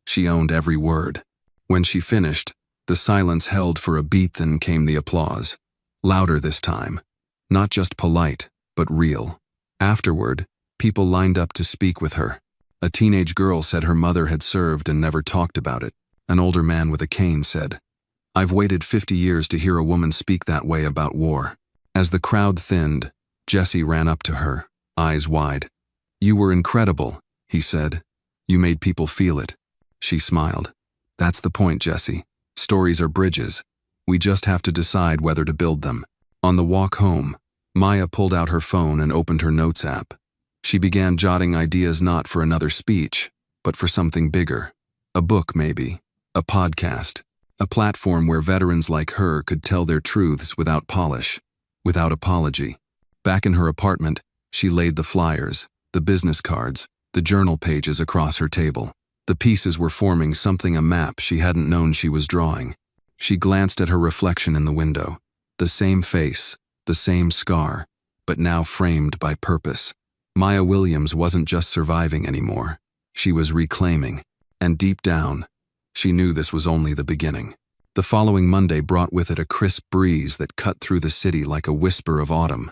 She owned every word. When she finished, the silence held for a beat, then came the applause. Louder this time. Not just polite, but real. Afterward, people lined up to speak with her. A teenage girl said her mother had served and never talked about it. An older man with a cane said, "I've waited 50 years to hear a woman speak that way about war." As the crowd thinned, Jesse ran up to her, eyes wide. "You were incredible," he said. "You made people feel it." She smiled. "That's the point, Jesse. Stories are bridges. We just have to decide whether to build them." On the walk home, Maya pulled out her phone and opened her notes app. She began jotting ideas not for another speech, but for something bigger. A book, maybe. A podcast. A platform where veterans like her could tell their truths without polish, without apology. Back in her apartment, she laid the flyers, the business cards, the journal pages across her table. The pieces were forming something, a map she hadn't known she was drawing. She glanced at her reflection in the window. The same face, the same scar, but now framed by purpose. Maya Williams wasn't just surviving anymore. She was reclaiming. And deep down, she knew this was only the beginning. The following Monday brought with it a crisp breeze that cut through the city like a whisper of autumn.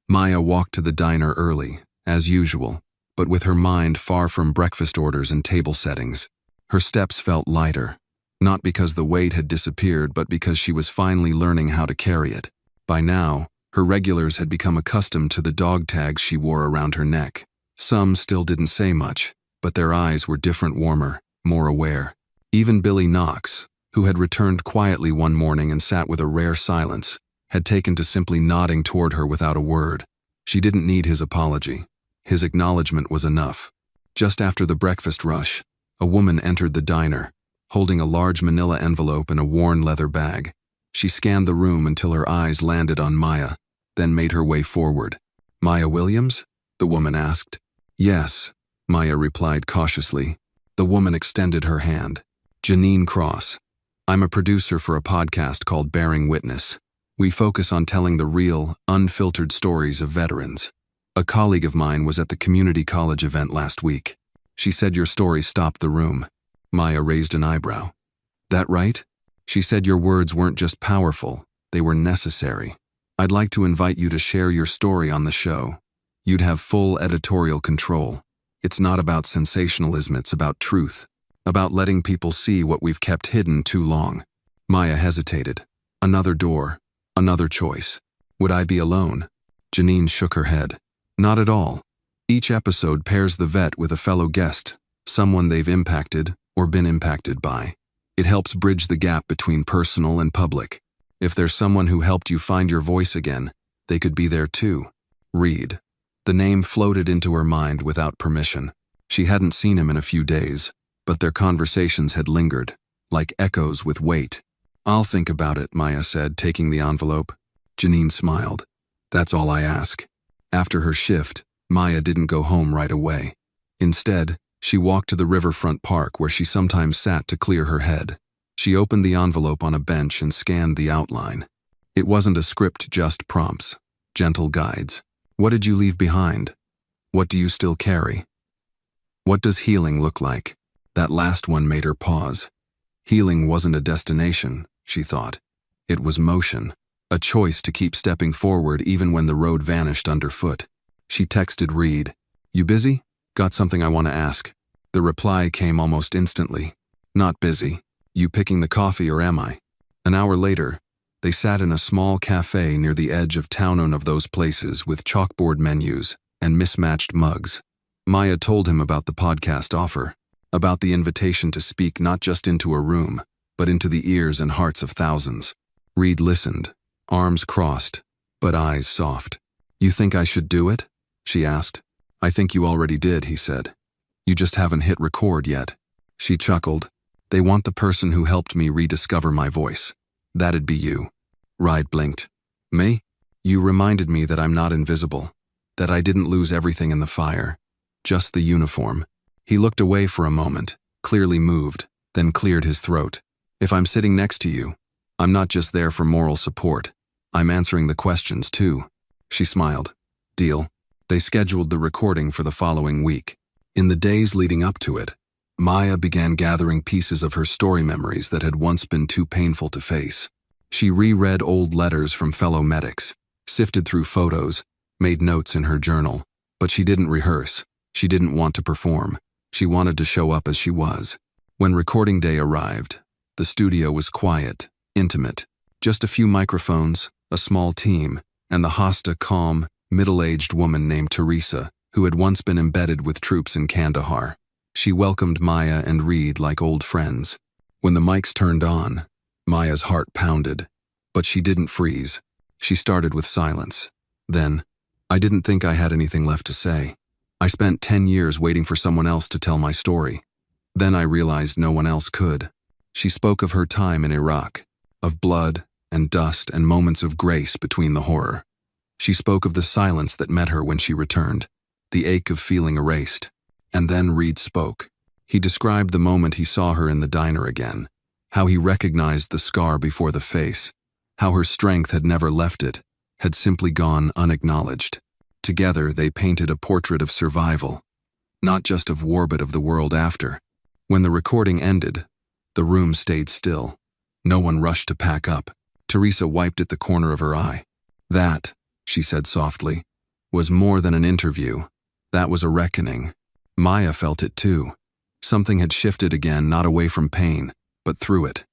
Maya walked to the diner early, as usual, but with her mind far from breakfast orders and table settings. Her steps felt lighter, not because the weight had disappeared, but because she was finally learning how to carry it. By now, her regulars had become accustomed to the dog tags she wore around her neck. Some still didn't say much, but their eyes were different, warmer, more aware. Even Billy Knox, who had returned quietly one morning and sat with a rare silence, had taken to simply nodding toward her without a word. She didn't need his apology. His acknowledgement was enough. Just after the breakfast rush, a woman entered the diner, holding a large manila envelope and a worn leather bag. She scanned the room until her eyes landed on Maya, then made her way forward. "Maya Williams?" the woman asked. "Yes," Maya replied cautiously. The woman extended her hand. "Janine Cross. I'm a producer for a podcast called Bearing Witness. We focus on telling the real, unfiltered stories of veterans. A colleague of mine was at the community college event last week. She said your story stopped the room." Maya raised an eyebrow. That right? She said your words weren't just powerful, they were necessary. I'd like to invite you to share your story on the show. You'd have full editorial control. It's not about sensationalism, it's about truth. About letting people see what we've kept hidden too long. Maya hesitated. Another door. Another choice. Would I be alone? Janine shook her head. Not at all. Each episode pairs the vet with a fellow guest, someone they've impacted or been impacted by. It helps bridge the gap between personal and public. If there's someone who helped you find your voice again, they could be there too. Reed. The name floated into her mind without permission. She hadn't seen him in a few days, but their conversations had lingered, like echoes with weight. I'll think about it, Maya said, taking the envelope. Janine smiled. That's all I ask. After her shift, Maya didn't go home right away. Instead, she walked to the riverfront park where she sometimes sat to clear her head. She opened the envelope on a bench and scanned the outline. It wasn't a script, just prompts, gentle guides. What did you leave behind? What do you still carry? What does healing look like? That last one made her pause. Healing wasn't a destination, she thought. It was motion, a choice to keep stepping forward even when the road vanished underfoot. She texted Reed. You busy? Got something I want to ask. The reply came almost instantly. Not busy. You picking the coffee or am I? An hour later, they sat in a small cafe near the edge of town, one of those places with chalkboard menus and mismatched mugs. Maya told him about the podcast offer, about the invitation to speak not just into a room, but into the ears and hearts of thousands. Reed listened, arms crossed, but eyes soft. You think I should do it? She asked. I think you already did, he said. You just haven't hit record yet. She chuckled. They want the person who helped me rediscover my voice. That'd be you. Reed blinked. Me? You reminded me that I'm not invisible, that I didn't lose everything in the fire, just the uniform. He looked away for a moment, clearly moved, then cleared his throat. If I'm sitting next to you, I'm not just there for moral support. I'm answering the questions too. She smiled. Deal. They scheduled the recording for the following week. In the days leading up to it, Maya began gathering pieces of her story memories that had once been too painful to face. She reread old letters from fellow medics, sifted through photos, made notes in her journal, but she didn't rehearse. She didn't want to perform. She wanted to show up as she was. When recording day arrived, the studio was quiet, intimate. Just a few microphones, a small team, and the host, a calm, middle-aged woman named Teresa, who had once been embedded with troops in Kandahar. She welcomed Maya and Reed like old friends. When the mics turned on, Maya's heart pounded, but she didn't freeze. She started with silence. Then, I didn't think I had anything left to say. I spent 10 years waiting for someone else to tell my story. Then I realized no one else could. She spoke of her time in Iraq, of blood and dust and moments of grace between the horror. She spoke of the silence that met her when she returned, the ache of feeling erased. And then Reed spoke. He described the moment he saw her in the diner again, how he recognized the scar before the face, how her strength had never left it, had simply gone unacknowledged. Together, they painted a portrait of survival, not just of war but of the world after. When the recording ended, the room stayed still. No one rushed to pack up. Teresa wiped at the corner of her eye. That, she said softly, was more than an interview. That was a reckoning. Maya felt it too. Something had shifted again, not away from pain, but through it.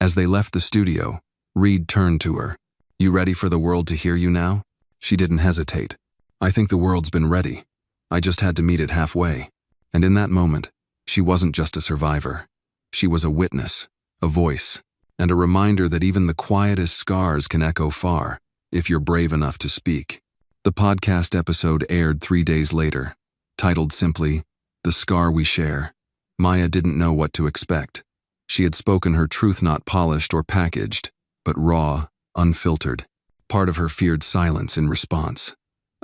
As they left the studio, Reed turned to her. You ready for the world to hear you now? She didn't hesitate. I think the world's been ready. I just had to meet it halfway. And in that moment, she wasn't just a survivor. She was a witness, a voice, and a reminder that even the quietest scars can echo far, if you're brave enough to speak. The podcast episode aired 3 days later, titled simply, The Scar We Share. Maya didn't know what to expect. She had spoken her truth, not polished or packaged, but raw, unfiltered. Part of her feared silence in response.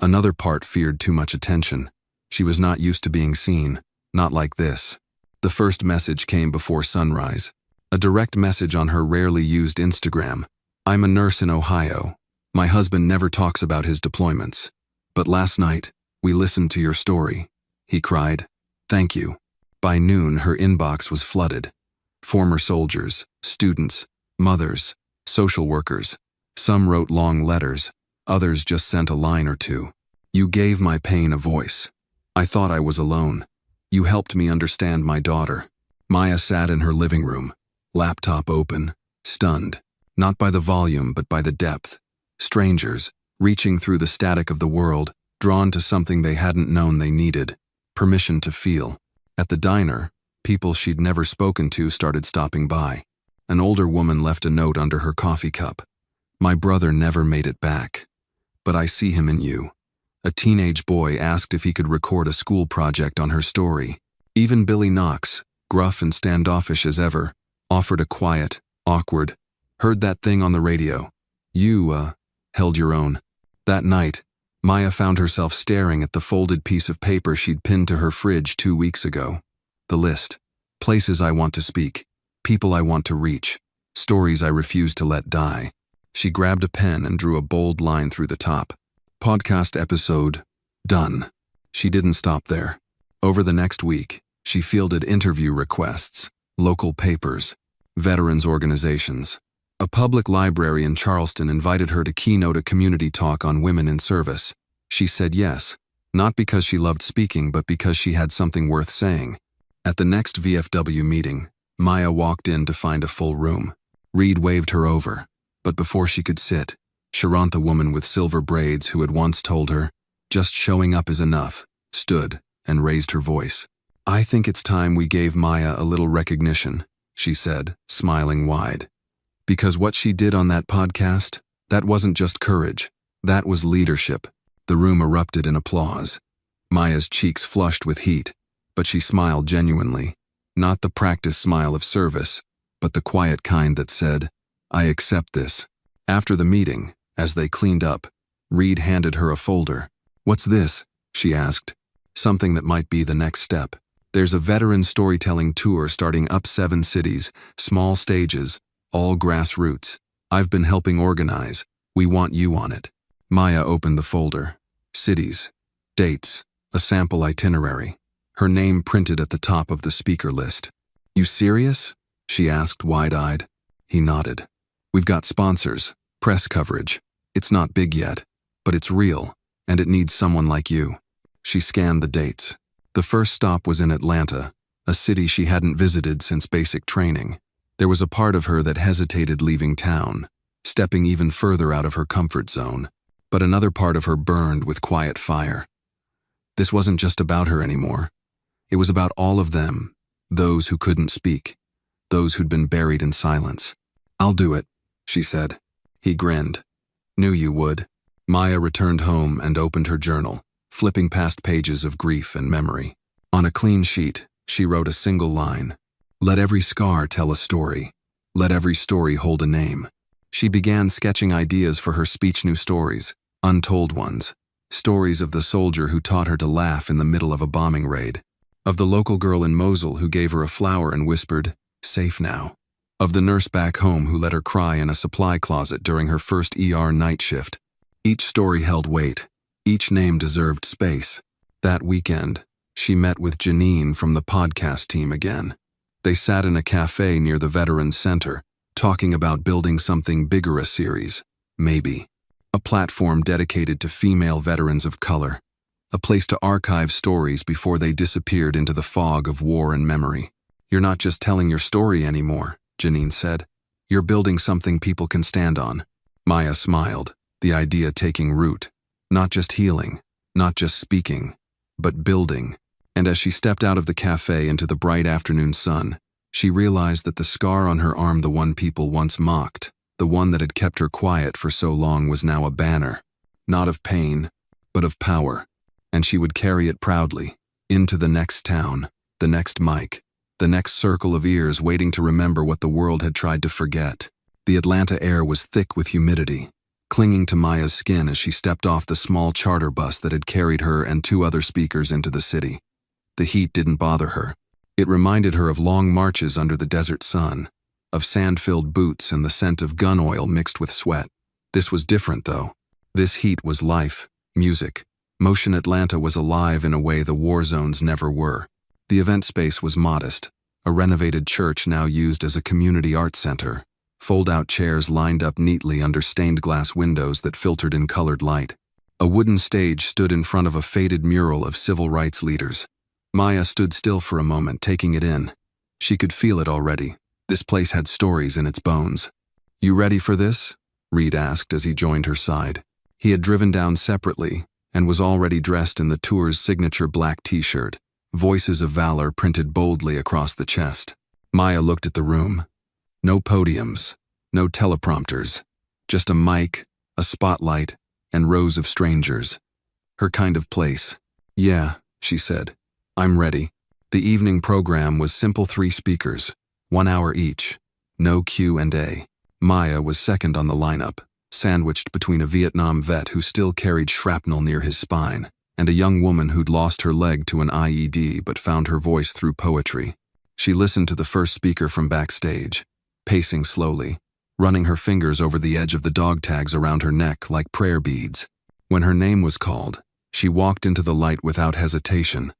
Another part feared too much attention. She was not used to being seen, not like this. The first message came before sunrise. A direct message on her rarely used Instagram. I'm a nurse in Ohio. My husband never talks about his deployments. But last night, we listened to your story. He cried. Thank you. By noon, her inbox was flooded. Former soldiers, students, mothers, social workers. Some wrote long letters, others just sent a line or two. You gave my pain a voice. I thought I was alone. You helped me understand my daughter. Maya sat in her living room, laptop open, stunned, not by the volume but by the depth. Strangers, reaching through the static of the world, drawn to something they hadn't known they needed, permission to feel. At the diner, people she'd never spoken to started stopping by. An older woman left a note under her coffee cup. My brother never made it back, but I see him in you. A teenage boy asked if he could record a school project on her story. Even Billy Knox, gruff and standoffish as ever, offered a quiet, awkward, heard that thing on the radio. You, held your own. That night, Maya found herself staring at the folded piece of paper she'd pinned to her fridge 2 weeks ago. The list. Places I want to speak. People I want to reach. Stories I refuse to let die. She grabbed a pen and drew a bold line through the top. Podcast episode, done. She didn't stop there. Over the next week, she fielded interview requests, local papers, veterans organizations. A public library in Charleston invited her to keynote a community talk on women in service. She said yes, not because she loved speaking, but because she had something worth saying. At the next VFW meeting, Maya walked in to find a full room. Reed waved her over, but before she could sit, Sharon, the woman with silver braids who had once told her, just showing up is enough, stood and raised her voice. I think it's time we gave Maya a little recognition, she said, smiling wide. Because what she did on that podcast, that wasn't just courage, that was leadership. The room erupted in applause. Maya's cheeks flushed with heat, but she smiled genuinely. Not the practice smile of service, but the quiet kind that said, I accept this. After the meeting, as they cleaned up, Reed handed her a folder. What's this? She asked. Something that might be the next step. There's a veteran storytelling tour starting up 7 cities, small stages, all grassroots. I've been helping organize. We want you on it. Maya opened the folder. Cities, dates, a sample itinerary. Her name printed at the top of the speaker list. You serious? She asked, wide-eyed. He nodded. We've got sponsors, press coverage. It's not big yet, but it's real, and it needs someone like you. She scanned the dates. The first stop was in Atlanta, a city she hadn't visited since basic training. There was a part of her that hesitated leaving town, stepping even further out of her comfort zone. But another part of her burned with quiet fire. This wasn't just about her anymore. It was about all of them, those who couldn't speak, those who'd been buried in silence. I'll do it, she said. He grinned. Knew you would. Maya returned home and opened her journal, flipping past pages of grief and memory. On a clean sheet, she wrote a single line. Let every scar tell a story. Let every story hold a name. She began sketching ideas for her speech new stories, untold ones. Stories of the soldier who taught her to laugh in the middle of a bombing raid. Of the local girl in Mosul who gave her a flower and whispered, safe now. Of the nurse back home who let her cry in a supply closet during her first ER night shift. Each story held weight. Each name deserved space. That weekend, she met with Janine from the podcast team again. They sat in a cafe near the Veterans Center, talking about building something bigger, a series, maybe. A platform dedicated to female veterans of color. A place to archive stories before they disappeared into the fog of war and memory. You're not just telling your story anymore, Janine said. You're building something people can stand on. Maya smiled, the idea taking root. Not just healing, not just speaking, but building. And as she stepped out of the cafe into the bright afternoon sun, she realized that the scar on her arm, the one people once mocked, the one that had kept her quiet for so long, was now a banner, not of pain, but of power. And she would carry it proudly, into the next town, the next mic, the next circle of ears waiting to remember what the world had tried to forget. The Atlanta air was thick with humidity, clinging to Maya's skin as she stepped off the small charter bus that had carried her and 2 other speakers into the city. The heat didn't bother her. It reminded her of long marches under the desert sun, of sand-filled boots and the scent of gun oil mixed with sweat. This was different, though. This heat was life, music. Motion. Atlanta was alive in a way the war zones never were. The event space was modest, a renovated church now used as a community art center. Fold-out chairs lined up neatly under stained glass windows that filtered in colored light. A wooden stage stood in front of a faded mural of civil rights leaders. Maya stood still for a moment, taking it in. She could feel it already. This place had stories in its bones. "You ready for this?" Reed asked as he joined her side. He had driven down separately and was already dressed in the tour's signature black t-shirt, Voices of Valor printed boldly across the chest. Maya looked at the room. No podiums, no teleprompters, just a mic, a spotlight, and rows of strangers. Her kind of place. "Yeah," she said. "I'm ready." The evening program was simple 3 speakers, 1 hour each. No Q&A. Maya was second on the lineup, sandwiched between a Vietnam vet who still carried shrapnel near his spine, and a young woman who'd lost her leg to an IED but found her voice through poetry. She listened to the first speaker from backstage, pacing slowly, running her fingers over the edge of the dog tags around her neck like prayer beads. When her name was called, she walked into the light without hesitation.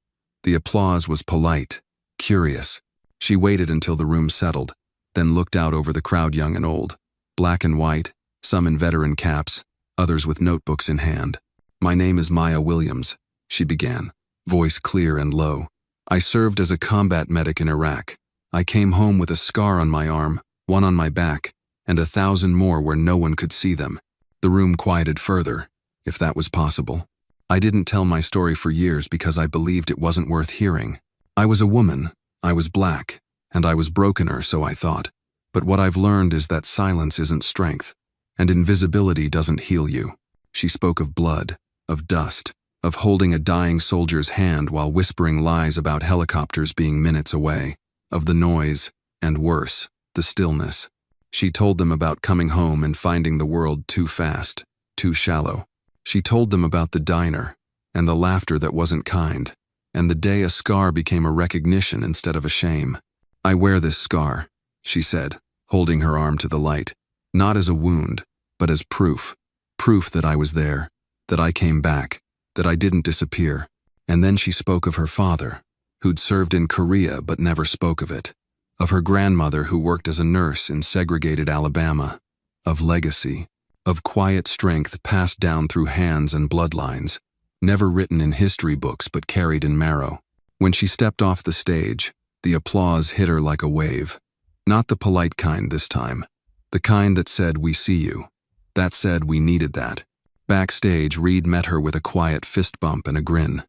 The applause was polite, curious. She waited until the room settled, then looked out over the crowd, young and old, black and white, some in veteran caps, others with notebooks in hand. "My name is Maya Williams," she began, voice clear and low. "I served as a combat medic in Iraq. I came home with a scar on my arm, one on my back, and 1,000 more where no one could see them." The room quieted further, if that was possible. "I didn't tell my story for years because I believed it wasn't worth hearing. I was a woman, I was black, and I was brokener, so I thought. But what I've learned is that silence isn't strength, and invisibility doesn't heal you." She spoke of blood, of dust, of holding a dying soldier's hand while whispering lies about helicopters being minutes away, of the noise, and worse, the stillness. She told them about coming home and finding the world too fast, too shallow. She told them about the diner, and the laughter that wasn't kind, and the day a scar became a recognition instead of a shame. "I wear this scar," she said, holding her arm to the light, "not as a wound, but as proof. Proof that I was there, that I came back, that I didn't disappear." And then she spoke of her father, who'd served in Korea but never spoke of it, of her grandmother who worked as a nurse in segregated Alabama, of legacy, of quiet strength passed down through hands and bloodlines, never written in history books but carried in marrow. When she stepped off the stage, the applause hit her like a wave. Not the polite kind this time, the kind that said, "We see you." That said, we needed that. Backstage, Reed met her with a quiet fist bump and a grin.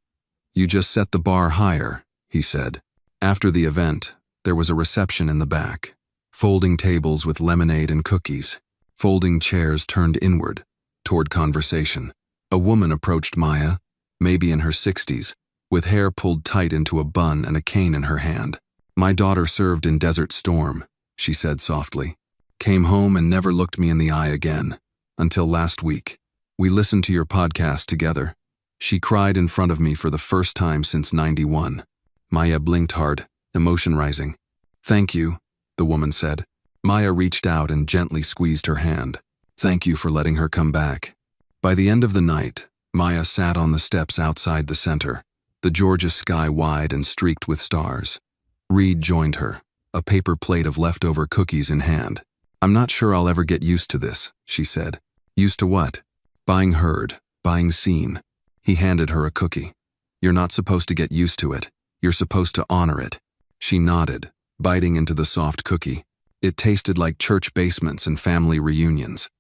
"You just set the bar higher," he said. After the event, there was a reception in the back. Folding tables with lemonade and cookies. Folding chairs turned inward, toward conversation. A woman approached Maya, maybe in her 60s, with hair pulled tight into a bun and a cane in her hand. "My daughter served in Desert Storm," she said softly. "Came home and never looked me in the eye again. Until last week. We listened to your podcast together. She cried in front of me for the first time since '91. Maya blinked hard, emotion rising. "Thank you," the woman said. Maya reached out and gently squeezed her hand. "Thank you for letting her come back." By the end of the night, Maya sat on the steps outside the center, the Georgia sky wide and streaked with stars. Reed joined her, a paper plate of leftover cookies in hand. "I'm not sure I'll ever get used to this," she said. "Used to what?" "Buying heard, buying seen." He handed her a cookie. "You're not supposed to get used to it. You're supposed to honor it." She nodded, biting into the soft cookie. It tasted like church basements and family reunions.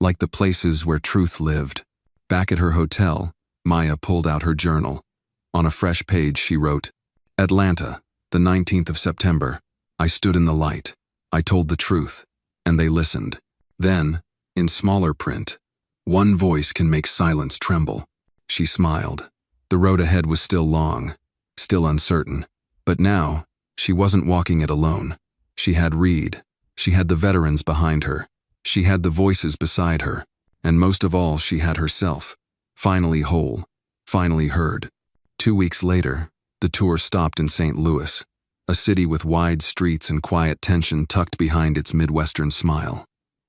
Like the places where truth lived. Back at her hotel, Maya pulled out her journal. On a fresh page she wrote, "Atlanta, the 19th of September. I stood in the light. I told the truth, and they listened." Then, in smaller print, "One voice can make silence tremble." She smiled. The road ahead was still long, still uncertain. But now, she wasn't walking it alone. She had Reed. She had the veterans behind her. She had the voices beside her. And most of all, she had herself. Finally whole. Finally heard. 2 weeks later, the tour stopped in St. Louis, a city with wide streets and quiet tension tucked behind its Midwestern smile.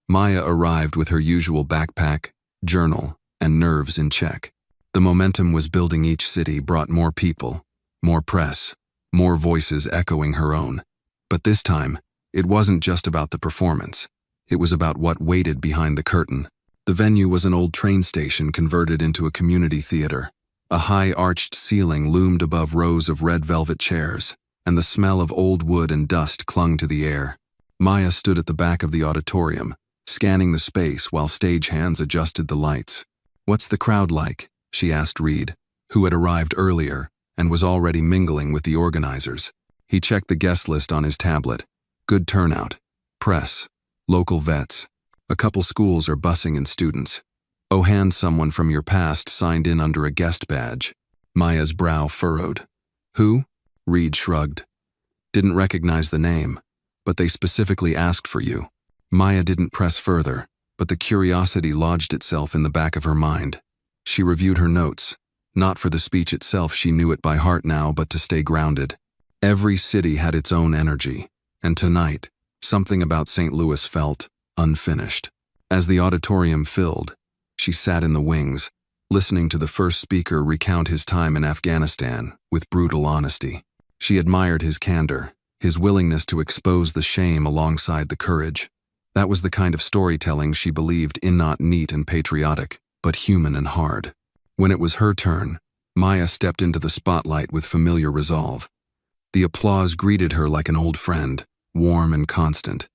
Maya arrived with her usual backpack, journal, and nerves in check. The momentum was building. Each city brought more people, more press, more voices echoing her own. But this time, it wasn't just about the performance. It was about what waited behind the curtain. The venue was an old train station converted into a community theater. A high arched ceiling loomed above rows of red velvet chairs, and the smell of old wood and dust clung to the air. Maya stood at the back of the auditorium, scanning the space while stagehands adjusted the lights. "What's the crowd like?" she asked Reed, who had arrived earlier and was already mingling with the organizers. He checked the guest list on his tablet. Good turnout. Press. Local vets. A couple schools are bussing in students. Oh, and someone from your past signed in under a guest badge. Maya's brow furrowed. "Who?" Reed shrugged. "Didn't recognize the name, but they specifically asked for you." Maya didn't press further, but the curiosity lodged itself in the back of her mind. She reviewed her notes. Not for the speech itself, she knew it by heart now, but to stay grounded. Every city had its own energy, and tonight, something about St. Louis felt unfinished. As the auditorium filled, she sat in the wings, listening to the first speaker recount his time in Afghanistan with brutal honesty. She admired his candor, his willingness to expose the shame alongside the courage. That was the kind of storytelling she believed in, not neat and patriotic, but human and hard. When it was her turn, Maya stepped into the spotlight with familiar resolve. The applause greeted her like an old friend, warm and constant.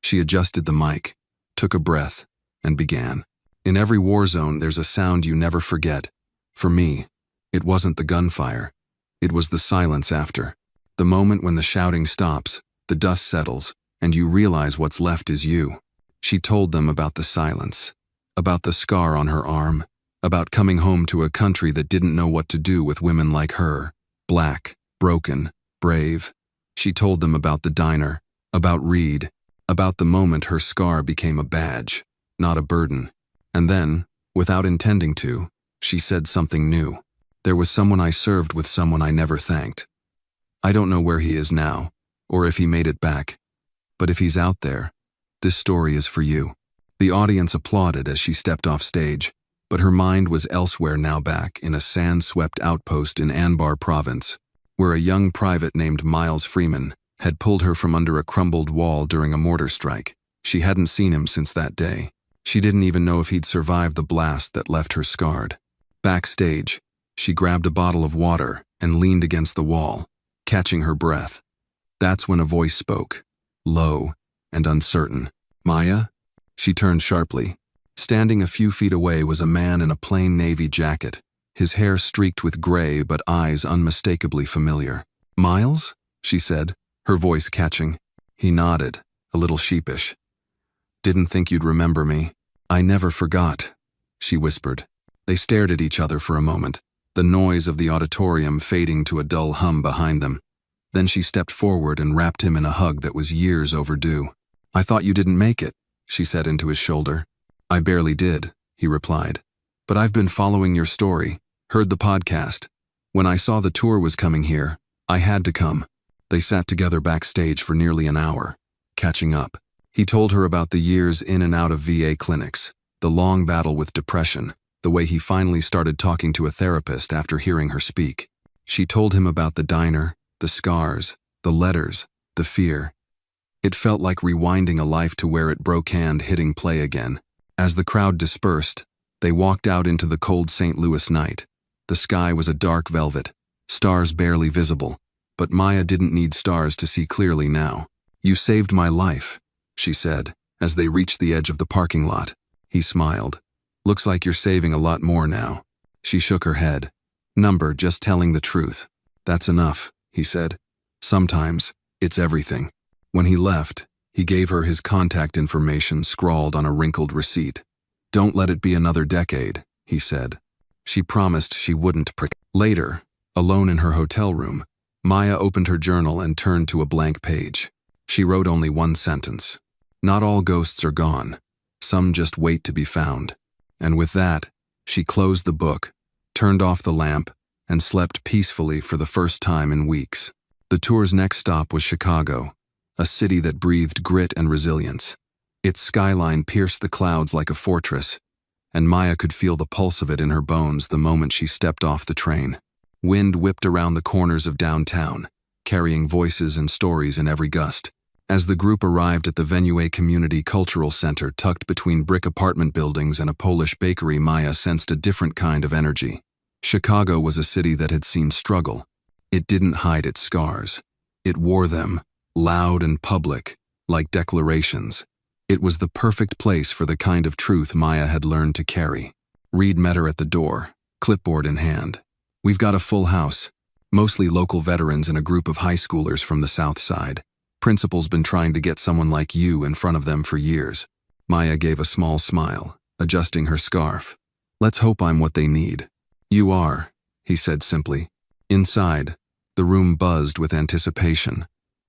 She adjusted the mic, took a breath, and began. "In every war zone, there's a sound you never forget. For me, it wasn't the gunfire. It was the silence after. The moment when the shouting stops, the dust settles, and you realize what's left is you." She told them about the silence, about the scar on her arm, about coming home to a country that didn't know what to do with women like her, black, broken, brave. She told them about the diner, about Reed, about the moment her scar became a badge, not a burden. And then, without intending to, she said something new. "There was someone I served with, someone I never thanked. I don't know where he is now, or if he made it back. But if he's out there, this story is for you." The audience applauded as she stepped off stage, but her mind was elsewhere now, back in a sand-swept outpost in Anbar province, where a young private named Miles Freeman had pulled her from under a crumbled wall during a mortar strike. She hadn't seen him since that day. She didn't even know if he'd survived the blast that left her scarred. Backstage, she grabbed a bottle of water and leaned against the wall, catching her breath. That's when a voice spoke, low and uncertain. "Maya?" She turned sharply. Standing a few feet away was a man in a plain navy jacket, his hair streaked with gray but eyes unmistakably familiar. "Miles?" she said, her voice catching. He nodded, a little sheepish. "Didn't think you'd remember me." "I never forgot," she whispered. They stared at each other for a moment, the noise of the auditorium fading to a dull hum behind them. Then she stepped forward and wrapped him in a hug that was years overdue. "I thought you didn't make it," she said into his shoulder. "I barely did," he replied. "But I've been following your story, heard the podcast. When I saw the tour was coming here, I had to come." They sat together backstage for nearly an hour, catching up. He told her about the years in and out of VA clinics, the long battle with depression, the way he finally started talking to a therapist after hearing her speak. She told him about the diner, the scars, the letters, the fear. It felt like rewinding a life to where it broke, and hitting play again. As the crowd dispersed, they walked out into the cold St. Louis night. The sky was a dark velvet, stars barely visible, but Maya didn't need stars to see clearly now. "You saved my life," she said, as they reached the edge of the parking lot. He smiled. "Looks like you're saving a lot more now." She shook her head. "Number, just telling the truth. That's enough," he said. "Sometimes, it's everything." When he left, he gave her his contact information scrawled on a wrinkled receipt. "Don't let it be another decade," he said. She promised she wouldn't. Later, alone in her hotel room, Maya opened her journal and turned to a blank page. She wrote only one sentence. "Not all ghosts are gone. Some just wait to be found." And with that, she closed the book, turned off the lamp, and slept peacefully for the first time in weeks. The tour's next stop was Chicago, a city that breathed grit and resilience. Its skyline pierced the clouds like a fortress, and Maya could feel the pulse of it in her bones the moment she stepped off the train. Wind whipped around the corners of downtown, carrying voices and stories in every gust. As the group arrived at the Venue Community Cultural Center tucked between brick apartment buildings and a Polish bakery, Maya sensed a different kind of energy. Chicago was a city that had seen struggle. It didn't hide its scars. It wore them, loud and public, like declarations. It was the perfect place for the kind of truth Maya had learned to carry. Reed met her at the door, clipboard in hand. "We've got a full house, mostly local veterans and a group of high schoolers from the South Side. Principal's been trying to get someone like you in front of them for years." Maya gave a small smile, adjusting her scarf. "Let's hope I'm what they need." "You are," he said simply. Inside, the room buzzed with anticipation.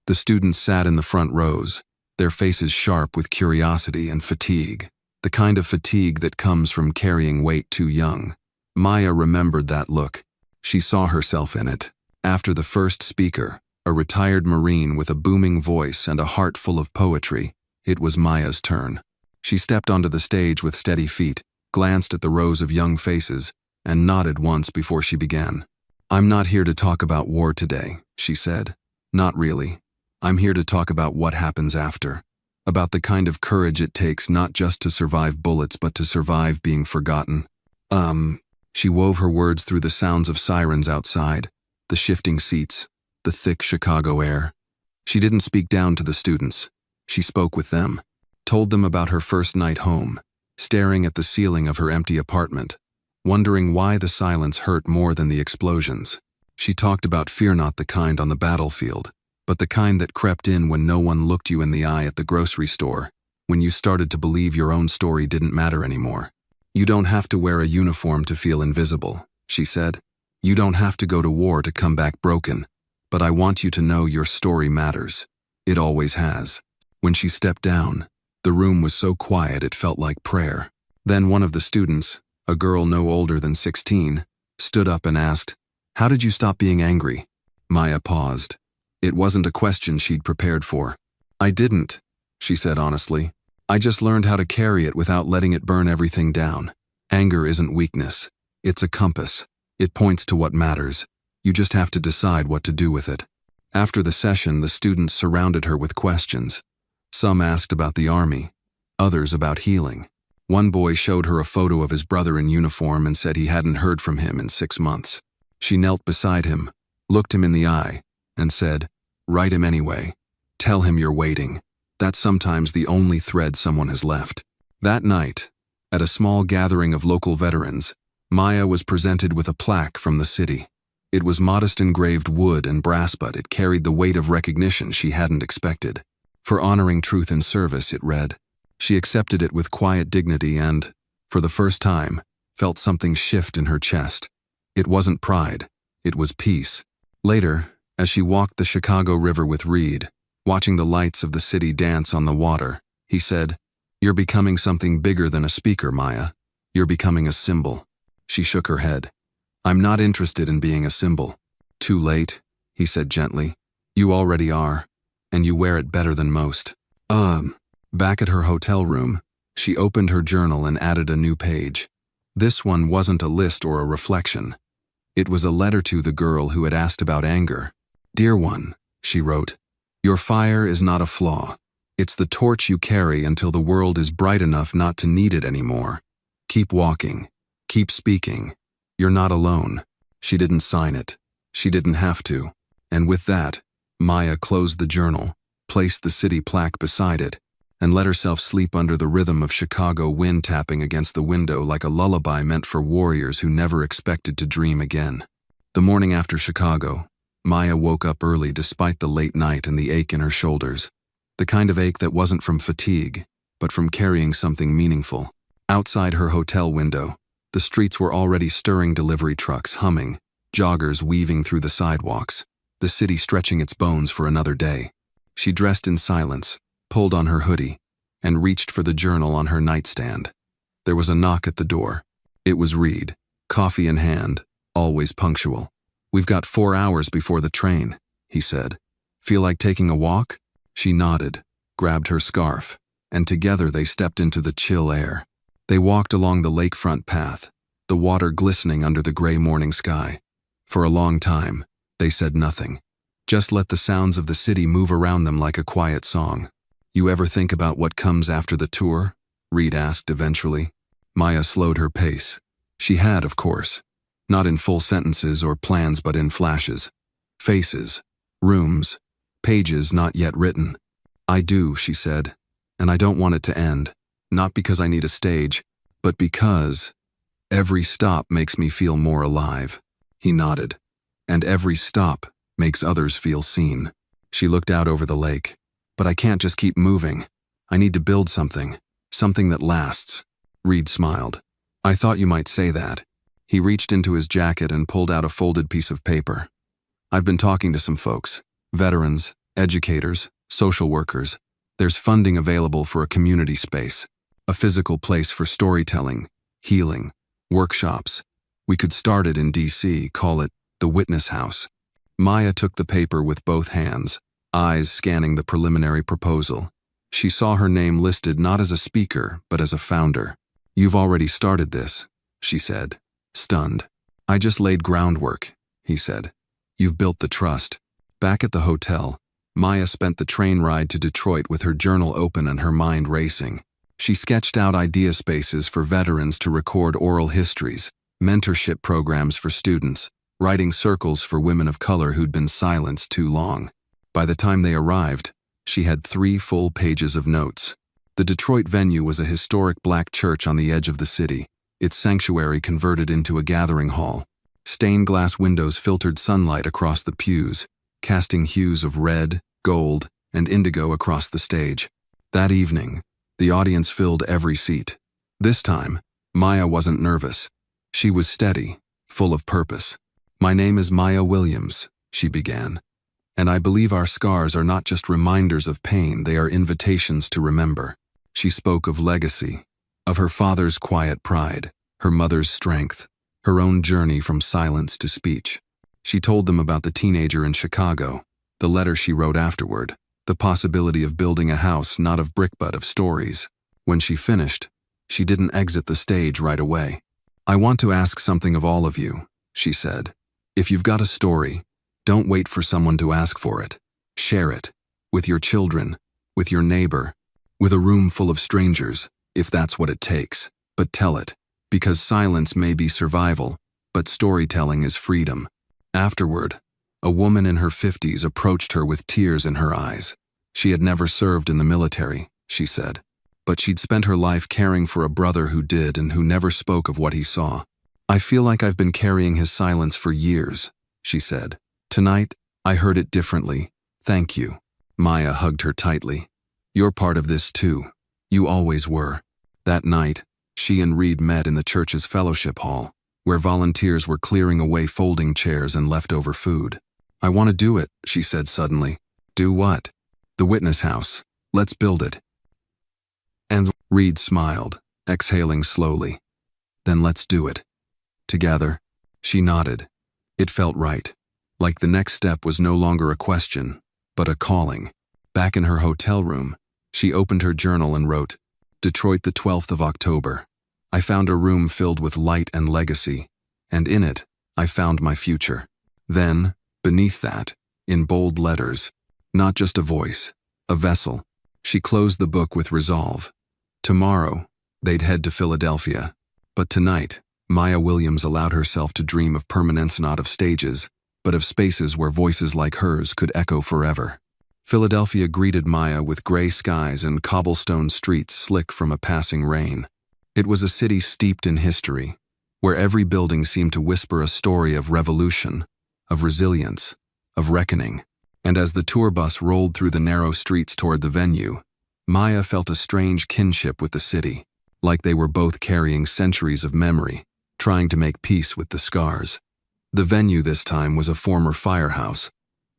The students sat in the front rows, their faces sharp with curiosity and fatigue, the kind of fatigue that comes from carrying weight too young. Maya remembered that look. She saw herself in it. After the first speaker, a retired Marine with a booming voice and a heart full of poetry, it was Maya's turn. She stepped onto the stage with steady feet, glanced at the rows of young faces, and nodded once before she began. "I'm not here to talk about war today," she said. "Not really. I'm here to talk about what happens after. About the kind of courage it takes not just to survive bullets but to survive being forgotten." She wove her words through the sounds of sirens outside, the shifting seats, the thick Chicago air. She didn't speak down to the students. She spoke with them, told them about her first night home, staring at the ceiling of her empty apartment, wondering why the silence hurt more than the explosions. She talked about fear, not the kind on the battlefield, but the kind that crept in when no one looked you in the eye at the grocery store, when you started to believe your own story didn't matter anymore. "You don't have to wear a uniform to feel invisible," she said. "You don't have to go to war to come back broken. But I want you to know your story matters. It always has." When she stepped down, the room was so quiet it felt like prayer. Then one of the students, a girl no older than 16, stood up and asked, "How did you stop being angry?" Maya paused. It wasn't a question she'd prepared for. "I didn't," she said honestly. "I just learned how to carry it without letting it burn everything down. Anger isn't weakness. It's a compass. It points to what matters. You just have to decide what to do with it." After the session, the students surrounded her with questions. Some asked about the army, others about healing. One boy showed her a photo of his brother in uniform and said he hadn't heard from him in 6 months. She knelt beside him, looked him in the eye, and said, "Write him anyway. Tell him you're waiting. That's sometimes the only thread someone has left." That night, at a small gathering of local veterans, Maya was presented with a plaque from the city. It was modest engraved wood and brass, but it carried the weight of recognition she hadn't expected. For honoring truth in service, it read. She accepted it with quiet dignity and, for the first time, felt something shift in her chest. It wasn't pride, it was peace. Later, as she walked the Chicago River with Reed, watching the lights of the city dance on the water, he said, "You're becoming something bigger than a speaker, Maya. You're becoming a symbol." She shook her head. "I'm not interested in being a symbol." "Too late," he said gently. "You already are, and you wear it better than most." Back at her hotel room, she opened her journal and added a new page. This one wasn't a list or a reflection. It was a letter to the girl who had asked about anger. "Dear one," she wrote, "your fire is not a flaw. It's the torch you carry until the world is bright enough not to need it anymore. Keep walking. Keep speaking. You're not alone." She didn't sign it. She didn't have to. And with that, Maya closed the journal, placed the city plaque beside it, and let herself sleep under the rhythm of Chicago wind tapping against the window like a lullaby meant for warriors who never expected to dream again. The morning after Chicago, Maya woke up early despite the late night and the ache in her shoulders. The kind of ache that wasn't from fatigue, but from carrying something meaningful. Outside her hotel window, the streets were already stirring, delivery trucks humming, joggers weaving through the sidewalks, the city stretching its bones for another day. She dressed in silence, pulled on her hoodie, and reached for the journal on her nightstand. There was a knock at the door. It was Reed, coffee in hand, always punctual. "We've got 4 hours before the train," he said. "Feel like taking a walk?" She nodded, grabbed her scarf, and together they stepped into the chill air. They walked along the lakefront path, the water glistening under the gray morning sky. For a long time, they said nothing, Just let the sounds of the city move around them like a quiet song. You ever think about what comes after the tour? Reed asked eventually. Maya slowed her pace. She had, of course. Not in full sentences or plans, but in flashes. Faces, rooms, pages not yet written. I do, she said, and I don't want it to end. Not because I need a stage, but because every stop makes me feel more alive. He nodded. And every stop makes others feel seen. She looked out over the lake. But I can't just keep moving. I need to build something that lasts. Reed smiled. I thought you might say that. He reached into his jacket and pulled out a folded piece of paper. I've been talking to some folks, veterans, educators, social workers. There's funding available for a community space, a physical place for storytelling, healing, workshops. We could start it in DC, call it the Witness House. Maya took the paper with both hands, eyes scanning the preliminary proposal. She saw her name listed not as a speaker, but as a founder. You've already started this, she said, stunned. I just laid groundwork, he said. You've built the trust. Back at the hotel, Maya spent the train ride to Detroit with her journal open and her mind racing. She sketched out idea spaces for veterans to record oral histories, mentorship programs for students, writing circles for women of color who'd been silenced too long. By the time they arrived, she had 3 full pages of notes. The Detroit venue was a historic black church on the edge of the city, its sanctuary converted into a gathering hall. Stained glass windows filtered sunlight across the pews, casting hues of red, gold, and indigo across the stage. That evening, the audience filled every seat. This time, Maya wasn't nervous. She was steady, full of purpose. My name is Maya Williams, she began. And I believe our scars are not just reminders of pain, they are invitations to remember. She spoke of legacy, of her father's quiet pride, her mother's strength, her own journey from silence to speech. She told them about the teenager in Chicago, the letter she wrote afterward, the possibility of building a house not of brick but of stories. When she finished, she didn't exit the stage right away. I want to ask something of all of you, she said. If you've got a story, don't wait for someone to ask for it. Share it. With your children, with your neighbor, with a room full of strangers, if that's what it takes. But tell it, because silence may be survival, but storytelling is freedom. Afterward, a woman in her 50s approached her with tears in her eyes. She had never served in the military, she said, but she'd spent her life caring for a brother who did and who never spoke of what he saw. I feel like I've been carrying his silence for years, she said. Tonight, I heard it differently. Thank you. Maya hugged her tightly. You're part of this too. You always were. That night, she and Reed met in the church's fellowship hall, where volunteers were clearing away folding chairs and leftover food. I want to do it, she said suddenly. Do what? The Witness House. Let's build it. And Reed smiled, exhaling slowly. Then let's do it. Together. She nodded. It felt right. Like the next step was no longer a question, but a calling. Back in her hotel room, she opened her journal and wrote, Detroit, the 12th of October. I found a room filled with light and legacy, and in it, I found my future. Then, beneath that, in bold letters, not just a voice, a vessel. She closed the book with resolve. Tomorrow, they'd head to Philadelphia. But tonight, Maya Williams allowed herself to dream of permanence not of stages, but of spaces where voices like hers could echo forever. Philadelphia greeted Maya with gray skies and cobblestone streets slick from a passing rain. It was a city steeped in history, where every building seemed to whisper a story of revolution, of resilience, of reckoning. And as the tour bus rolled through the narrow streets toward the venue, Maya felt a strange kinship with the city, like they were both carrying centuries of memory, trying to make peace with the scars. The venue this time was a former firehouse,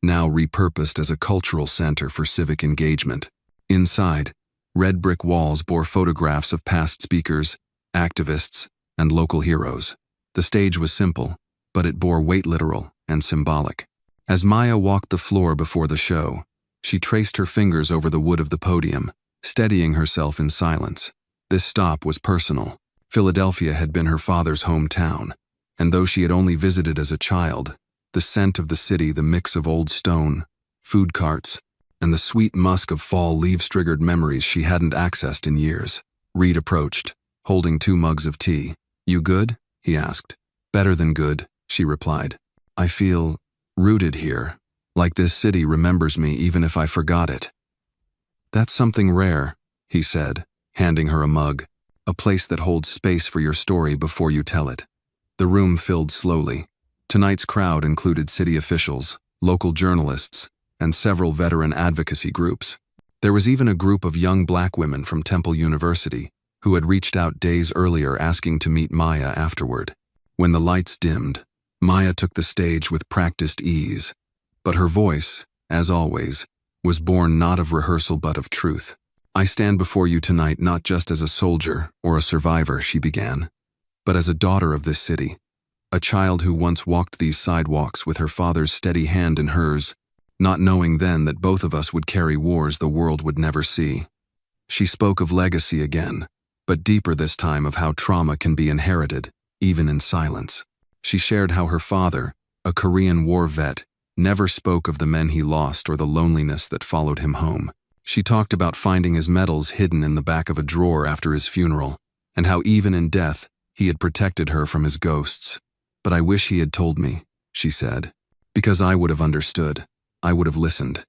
now repurposed as a cultural center for civic engagement. Inside, red brick walls bore photographs of past speakers, activists, and local heroes. The stage was simple, but it bore weight literal and symbolic. As Maya walked the floor before the show, she traced her fingers over the wood of the podium, steadying herself in silence. This stop was personal. Philadelphia had been her father's hometown, and though she had only visited as a child, The scent of the city, the mix of old stone, food carts, and the sweet musk of fall leaves triggered memories she hadn't accessed in years. Reed approached, holding 2 mugs of tea. "You good?" he asked. "Better than good," she replied. "I feel rooted here, like this city remembers me even if I forgot it." "That's something rare," he said, handing her a mug, "a place that holds space for your story before you tell it." The room filled slowly. Tonight's crowd included city officials, local journalists, and several veteran advocacy groups. There was even a group of young black women from Temple University who had reached out days earlier asking to meet Maya afterward. When the lights dimmed, Maya took the stage with practiced ease, but her voice, as always, was born not of rehearsal but of truth. "I stand before you tonight not just as a soldier or a survivor," she began, "but as a daughter of this city, a child who once walked these sidewalks with her father's steady hand in hers, not knowing then that both of us would carry wars the world would never see." She spoke of legacy again, but deeper this time, of how trauma can be inherited, even in silence. She shared how her father, a Korean War vet, never spoke of the men he lost or the loneliness that followed him home. She talked about finding his medals hidden in the back of a drawer after his funeral, and how even in death, he had protected her from his ghosts. "But I wish he had told me," she said, "because I would have understood. I would have listened."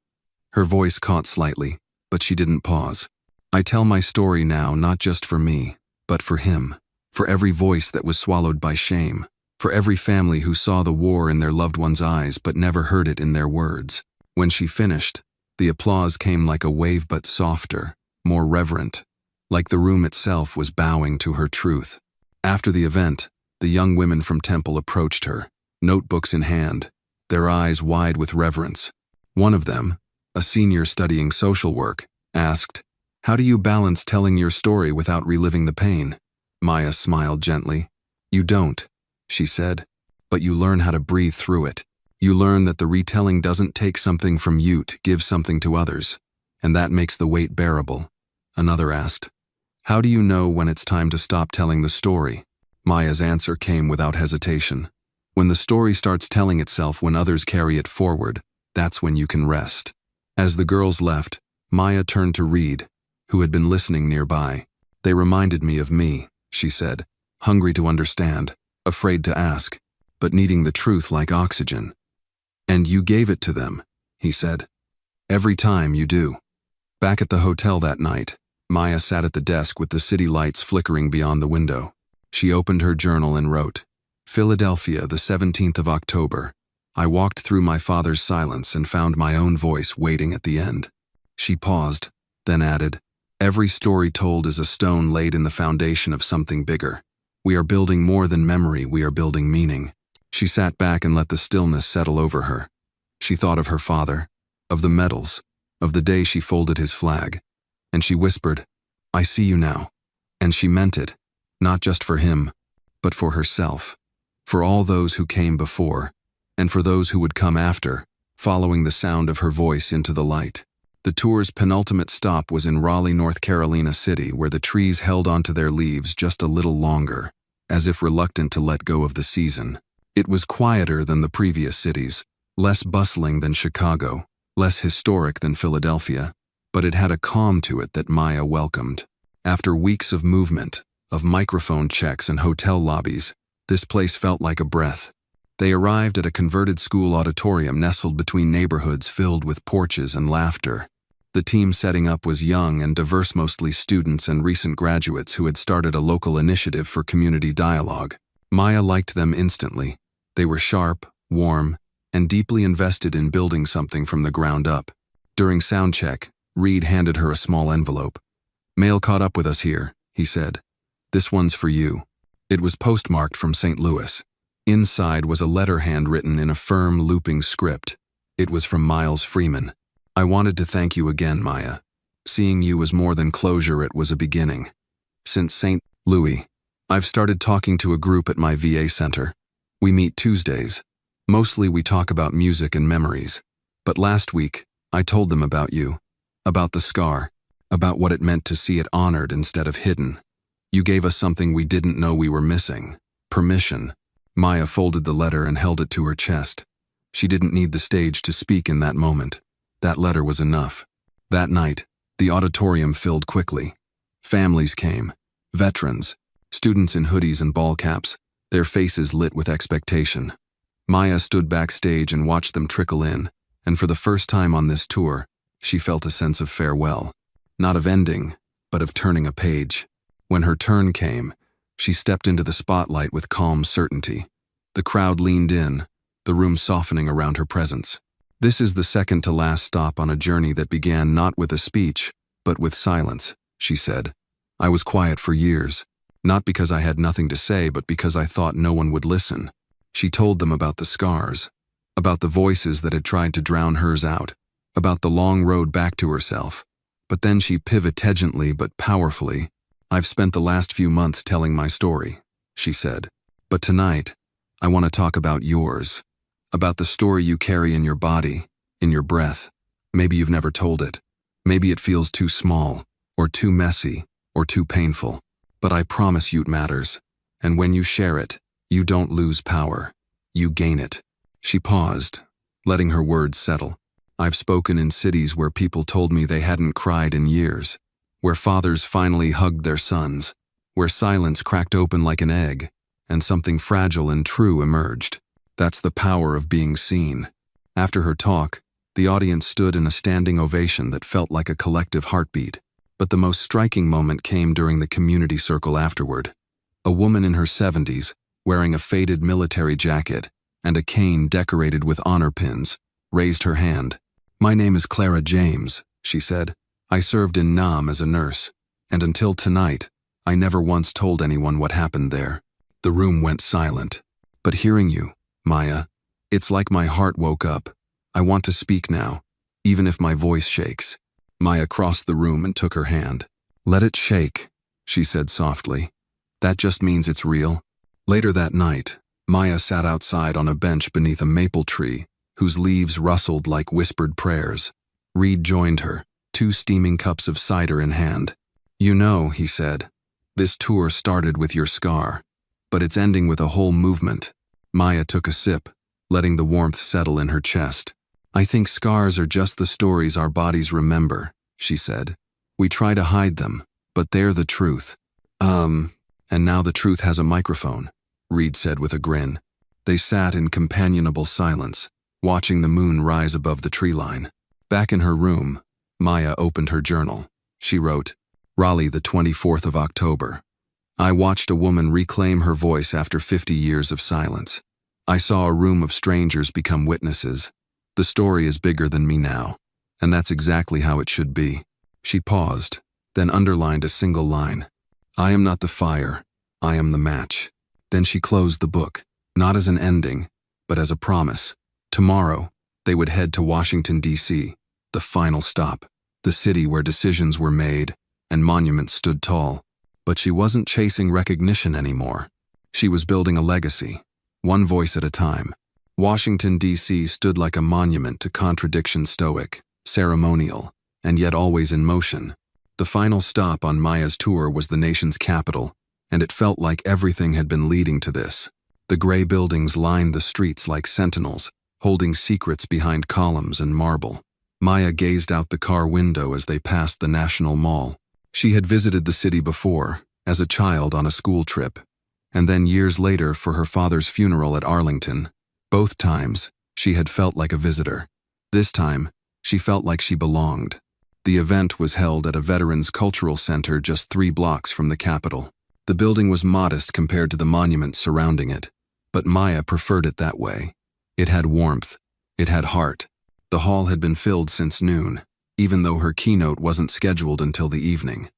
Her voice caught slightly, but she didn't pause. "I tell my story now not just for me, but for him, for every voice that was swallowed by shame, for every family who saw the war in their loved one's eyes but never heard it in their words." When she finished, the applause came like a wave but softer, more reverent, like the room itself was bowing to her truth. After the event, the young women from Temple approached her, notebooks in hand, their eyes wide with reverence. One of them, a senior studying social work, asked, "How do you balance telling your story without reliving the pain?" Maya smiled gently. "You don't," she said, "but you learn how to breathe through it. You learn that the retelling doesn't take something from you to give something to others, and that makes the weight bearable." Another asked, "How do you know when it's time to stop telling the story?" Maya's answer came without hesitation. "When the story starts telling itself, when others carry it forward, that's when you can rest." As the girls left, Maya turned to Reed, who had been listening nearby. "They reminded me of me," she said, "hungry to understand, afraid to ask, but needing the truth like oxygen." "And you gave it to them," he said. "Every time you do." Back at the hotel that night, Maya sat at the desk with the city lights flickering beyond the window. She opened her journal and wrote, "Philadelphia, the 17th of October. I walked through my father's silence and found my own voice waiting at the end." She paused, then added, "Every story told is a stone laid in the foundation of something bigger. We are building more than memory, we are building meaning." She sat back and let the stillness settle over her. She thought of her father, of the medals, of the day she folded his flag, and she whispered, "I see you now." And she meant it, not just for him, but for herself, for all those who came before, and for those who would come after, following the sound of her voice into the light. The tour's penultimate stop was in Raleigh, North Carolina City, where the trees held onto their leaves just a little longer, as if reluctant to let go of the season. It was quieter than the previous cities, less bustling than Chicago, less historic than Philadelphia, but it had a calm to it that Maya welcomed. After weeks of movement, of microphone checks and hotel lobbies, this place felt like a breath. They arrived at a converted school auditorium nestled between neighborhoods filled with porches and laughter. The team setting up was young and diverse, mostly students and recent graduates who had started a local initiative for community dialogue. Maya liked them instantly. They were sharp, warm, and deeply invested in building something from the ground up. During soundcheck, Reed handed her a small envelope. "Mail caught up with us here," he said. "This one's for you." It was postmarked from St. Louis. Inside was a letter handwritten in a firm, looping script. It was from Miles Freeman. "I wanted to thank you again, Maya. Seeing you was more than closure, it was a beginning. Since St. Louis, I've started talking to a group at my VA center. We meet Tuesdays. Mostly we talk about music and memories. But last week, I told them about you, about the scar, about what it meant to see it honored instead of hidden. You gave us something we didn't know we were missing: permission." Maya folded the letter and held it to her chest. She didn't need the stage to speak in that moment. That letter was enough. That night, the auditorium filled quickly. Families came, veterans, students in hoodies and ball caps, their faces lit with expectation. Maya stood backstage and watched them trickle in, and for the first time on this tour, she felt a sense of farewell. Not of ending, but of turning a page. When her turn came, she stepped into the spotlight with calm certainty. The crowd leaned in, the room softening around her presence. This is the second to last stop on a journey that began not with a speech, but with silence, she said. I was quiet for years, not because I had nothing to say, but because I thought no one would listen. She told them about the scars, about the voices that had tried to drown hers out, about the long road back to herself. But then she pivoted gently but powerfully. I've spent the last few months telling my story, she said. But tonight, I want to talk about yours. About the story you carry in your body, in your breath. Maybe you've never told it. Maybe it feels too small, or too messy, or too painful. But I promise you it matters. And when you share it, you don't lose power. You gain it. She paused, letting her words settle. I've spoken in cities where people told me they hadn't cried in years, where fathers finally hugged their sons, where silence cracked open like an egg, and something fragile and true emerged. That's the power of being seen. After her talk, the audience stood in a standing ovation that felt like a collective heartbeat. But the most striking moment came during the community circle afterward. A woman in her 70s, wearing a faded military jacket and a cane decorated with honor pins, raised her hand. My name is Clara James, she said. I served in Nam as a nurse, and until tonight, I never once told anyone what happened there. The room went silent. But hearing you, Maya, it's like my heart woke up. I want to speak now, even if my voice shakes. Maya crossed the room and took her hand. Let it shake, she said softly. That just means it's real. Later that night, Maya sat outside on a bench beneath a maple tree, whose leaves rustled like whispered prayers. Reed joined her, 2 steaming cups of cider in hand. You know, he said, this tour started with your scar, but it's ending with a whole movement. Maya took a sip, letting the warmth settle in her chest. I think scars are just the stories our bodies remember, she said. We try to hide them, but they're the truth. And now the truth has a microphone, Reed said with a grin. They sat in companionable silence, watching the moon rise above the tree line. Back in her room, Maya opened her journal. She wrote, Raleigh, the 24th of October. I watched a woman reclaim her voice after 50 years of silence. I saw a room of strangers become witnesses. The story is bigger than me now, and that's exactly how it should be. She paused, then underlined a single line. I am not the fire, I am the match. Then she closed the book, not as an ending, but as a promise. Tomorrow, they would head to Washington, D.C., the final stop, the city where decisions were made and monuments stood tall. But she wasn't chasing recognition anymore. She was building a legacy, one voice at a time. Washington, D.C. stood like a monument to contradiction, stoic, ceremonial, and yet always in motion. The final stop on Maya's tour was the nation's capital, and it felt like everything had been leading to this. The gray buildings lined the streets like sentinels, holding secrets behind columns and marble. Maya gazed out the car window as they passed the National Mall. She had visited the city before, as a child on a school trip, and then years later for her father's funeral at Arlington. Both times, she had felt like a visitor. This time, she felt like she belonged. The event was held at a Veterans Cultural Center just 3 blocks from the Capitol. The building was modest compared to the monuments surrounding it, but Maya preferred it that way. It had warmth. It had heart. The hall had been filled since noon, even though her keynote wasn't scheduled until the evening.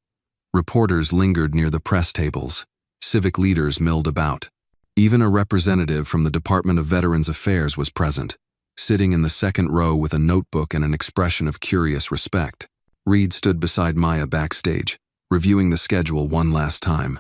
Reporters lingered near the press tables. Civic leaders milled about. Even a representative from the Department of Veterans Affairs was present, sitting in the second row with a notebook and an expression of curious respect. Reed stood beside Maya backstage, reviewing the schedule one last time.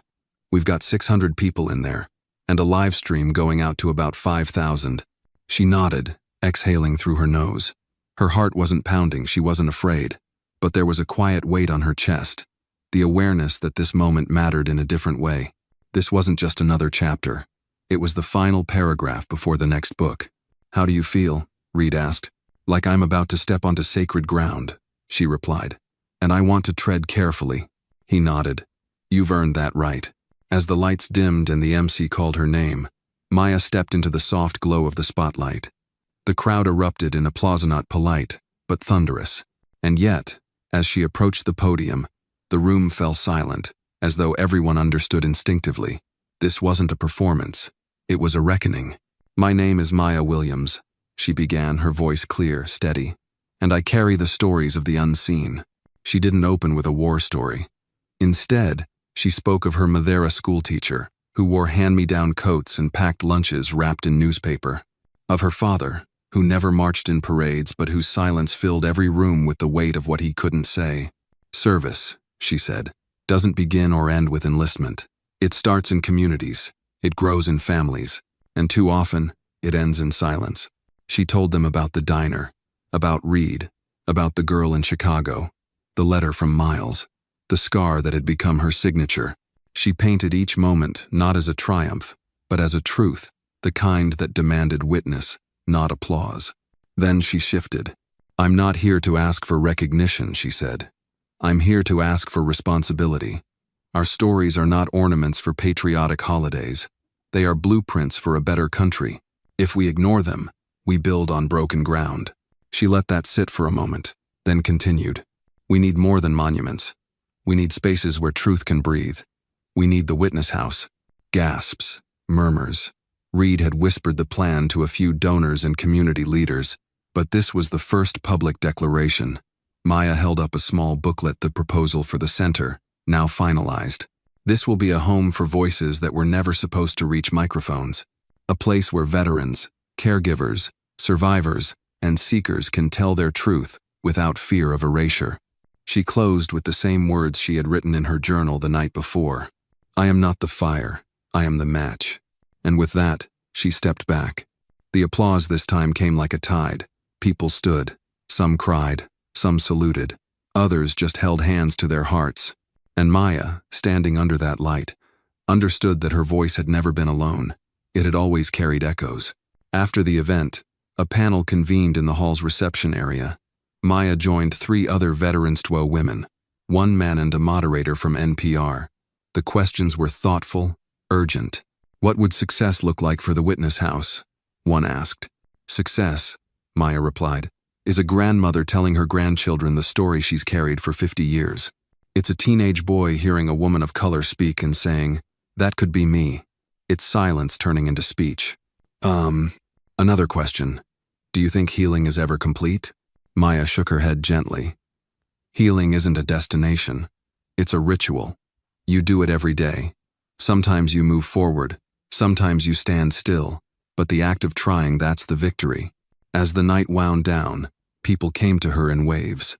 We've got 600 people in there, and a live stream going out to about 5,000. She nodded, exhaling through her nose. Her heart wasn't pounding, she wasn't afraid, but there was a quiet weight on her chest, the awareness that this moment mattered in a different way. This wasn't just another chapter. It was the final paragraph before the next book. How do you feel? Reed asked. Like I'm about to step onto sacred ground, she replied. And I want to tread carefully. He nodded. You've earned that right. As the lights dimmed and the MC called her name, Maya stepped into the soft glow of the spotlight. The crowd erupted in applause, not polite, but thunderous. And yet, as she approached the podium, the room fell silent, as though everyone understood instinctively. This wasn't a performance. It was a reckoning. My name is Maya Williams, she began, her voice clear, steady. And I carry the stories of the unseen. She didn't open with a war story. Instead, she spoke of her Madeira schoolteacher, who wore hand-me-down coats and packed lunches wrapped in newspaper. Of her father, who never marched in parades but whose silence filled every room with the weight of what he couldn't say. Service, she said, doesn't begin or end with enlistment. It starts in communities, it grows in families, and too often, it ends in silence. She told them about the diner, about Reed, about the girl in Chicago, the letter from Miles, the scar that had become her signature. She painted each moment not as a triumph, but as a truth, the kind that demanded witness, not applause. Then she shifted. I'm not here to ask for recognition, she said. I'm here to ask for responsibility. Our stories are not ornaments for patriotic holidays. They are blueprints for a better country. If we ignore them, we build on broken ground. She let that sit for a moment, then continued. We need more than monuments. We need spaces where truth can breathe. We need the witness house. Gasps, murmurs. Reed had whispered the plan to a few donors and community leaders, but this was the first public declaration. Maya held up a small booklet, the proposal for the center, now finalized. This will be a home for voices that were never supposed to reach microphones. A place where veterans, caregivers, survivors, and seekers can tell their truth without fear of erasure. She closed with the same words she had written in her journal the night before. I am not the fire, I am the match. And with that, she stepped back. The applause this time came like a tide. People stood. Some cried, some saluted. Others just held hands to their hearts. And Maya, standing under that light, understood that her voice had never been alone. It had always carried echoes. After the event, a panel convened in the hall's reception area. Maya joined 3 other veterans, 12 women, 1 man and a moderator from NPR. The questions were thoughtful, urgent. What would success look like for the witness house? One asked. Success, Maya replied, is a grandmother telling her grandchildren the story she's carried for 50 years. It's a teenage boy hearing a woman of color speak and saying, that could be me. It's silence turning into speech. Another question. Do you think healing is ever complete? Maya shook her head gently. Healing isn't a destination. It's a ritual. You do it every day. Sometimes you move forward. Sometimes you stand still. But the act of trying, that's the victory. As the night wound down, people came to her in waves.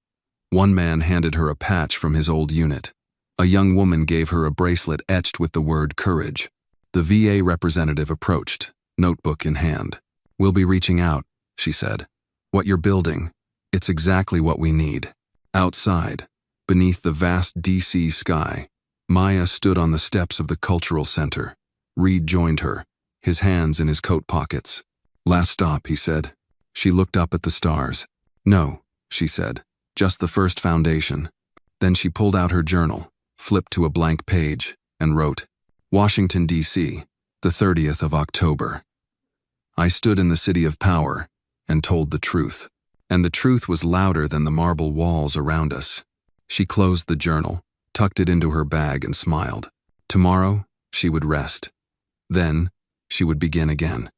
One man handed her a patch from his old unit. A young woman gave her a bracelet etched with the word courage. The VA representative approached, notebook in hand. We'll be reaching out, she said. What you're building, it's exactly what we need. Outside, beneath the vast DC sky, Maya stood on the steps of the cultural center. Reed joined her, his hands in his coat pockets. Last stop, he said. She looked up at the stars. No, she said, just the first foundation. Then she pulled out her journal, flipped to a blank page, and wrote, Washington, D.C., the 30th of October. I stood in the city of power and told the truth. And the truth was louder than the marble walls around us. She closed the journal, tucked it into her bag, and smiled. Tomorrow, she would rest. Then, she would begin again.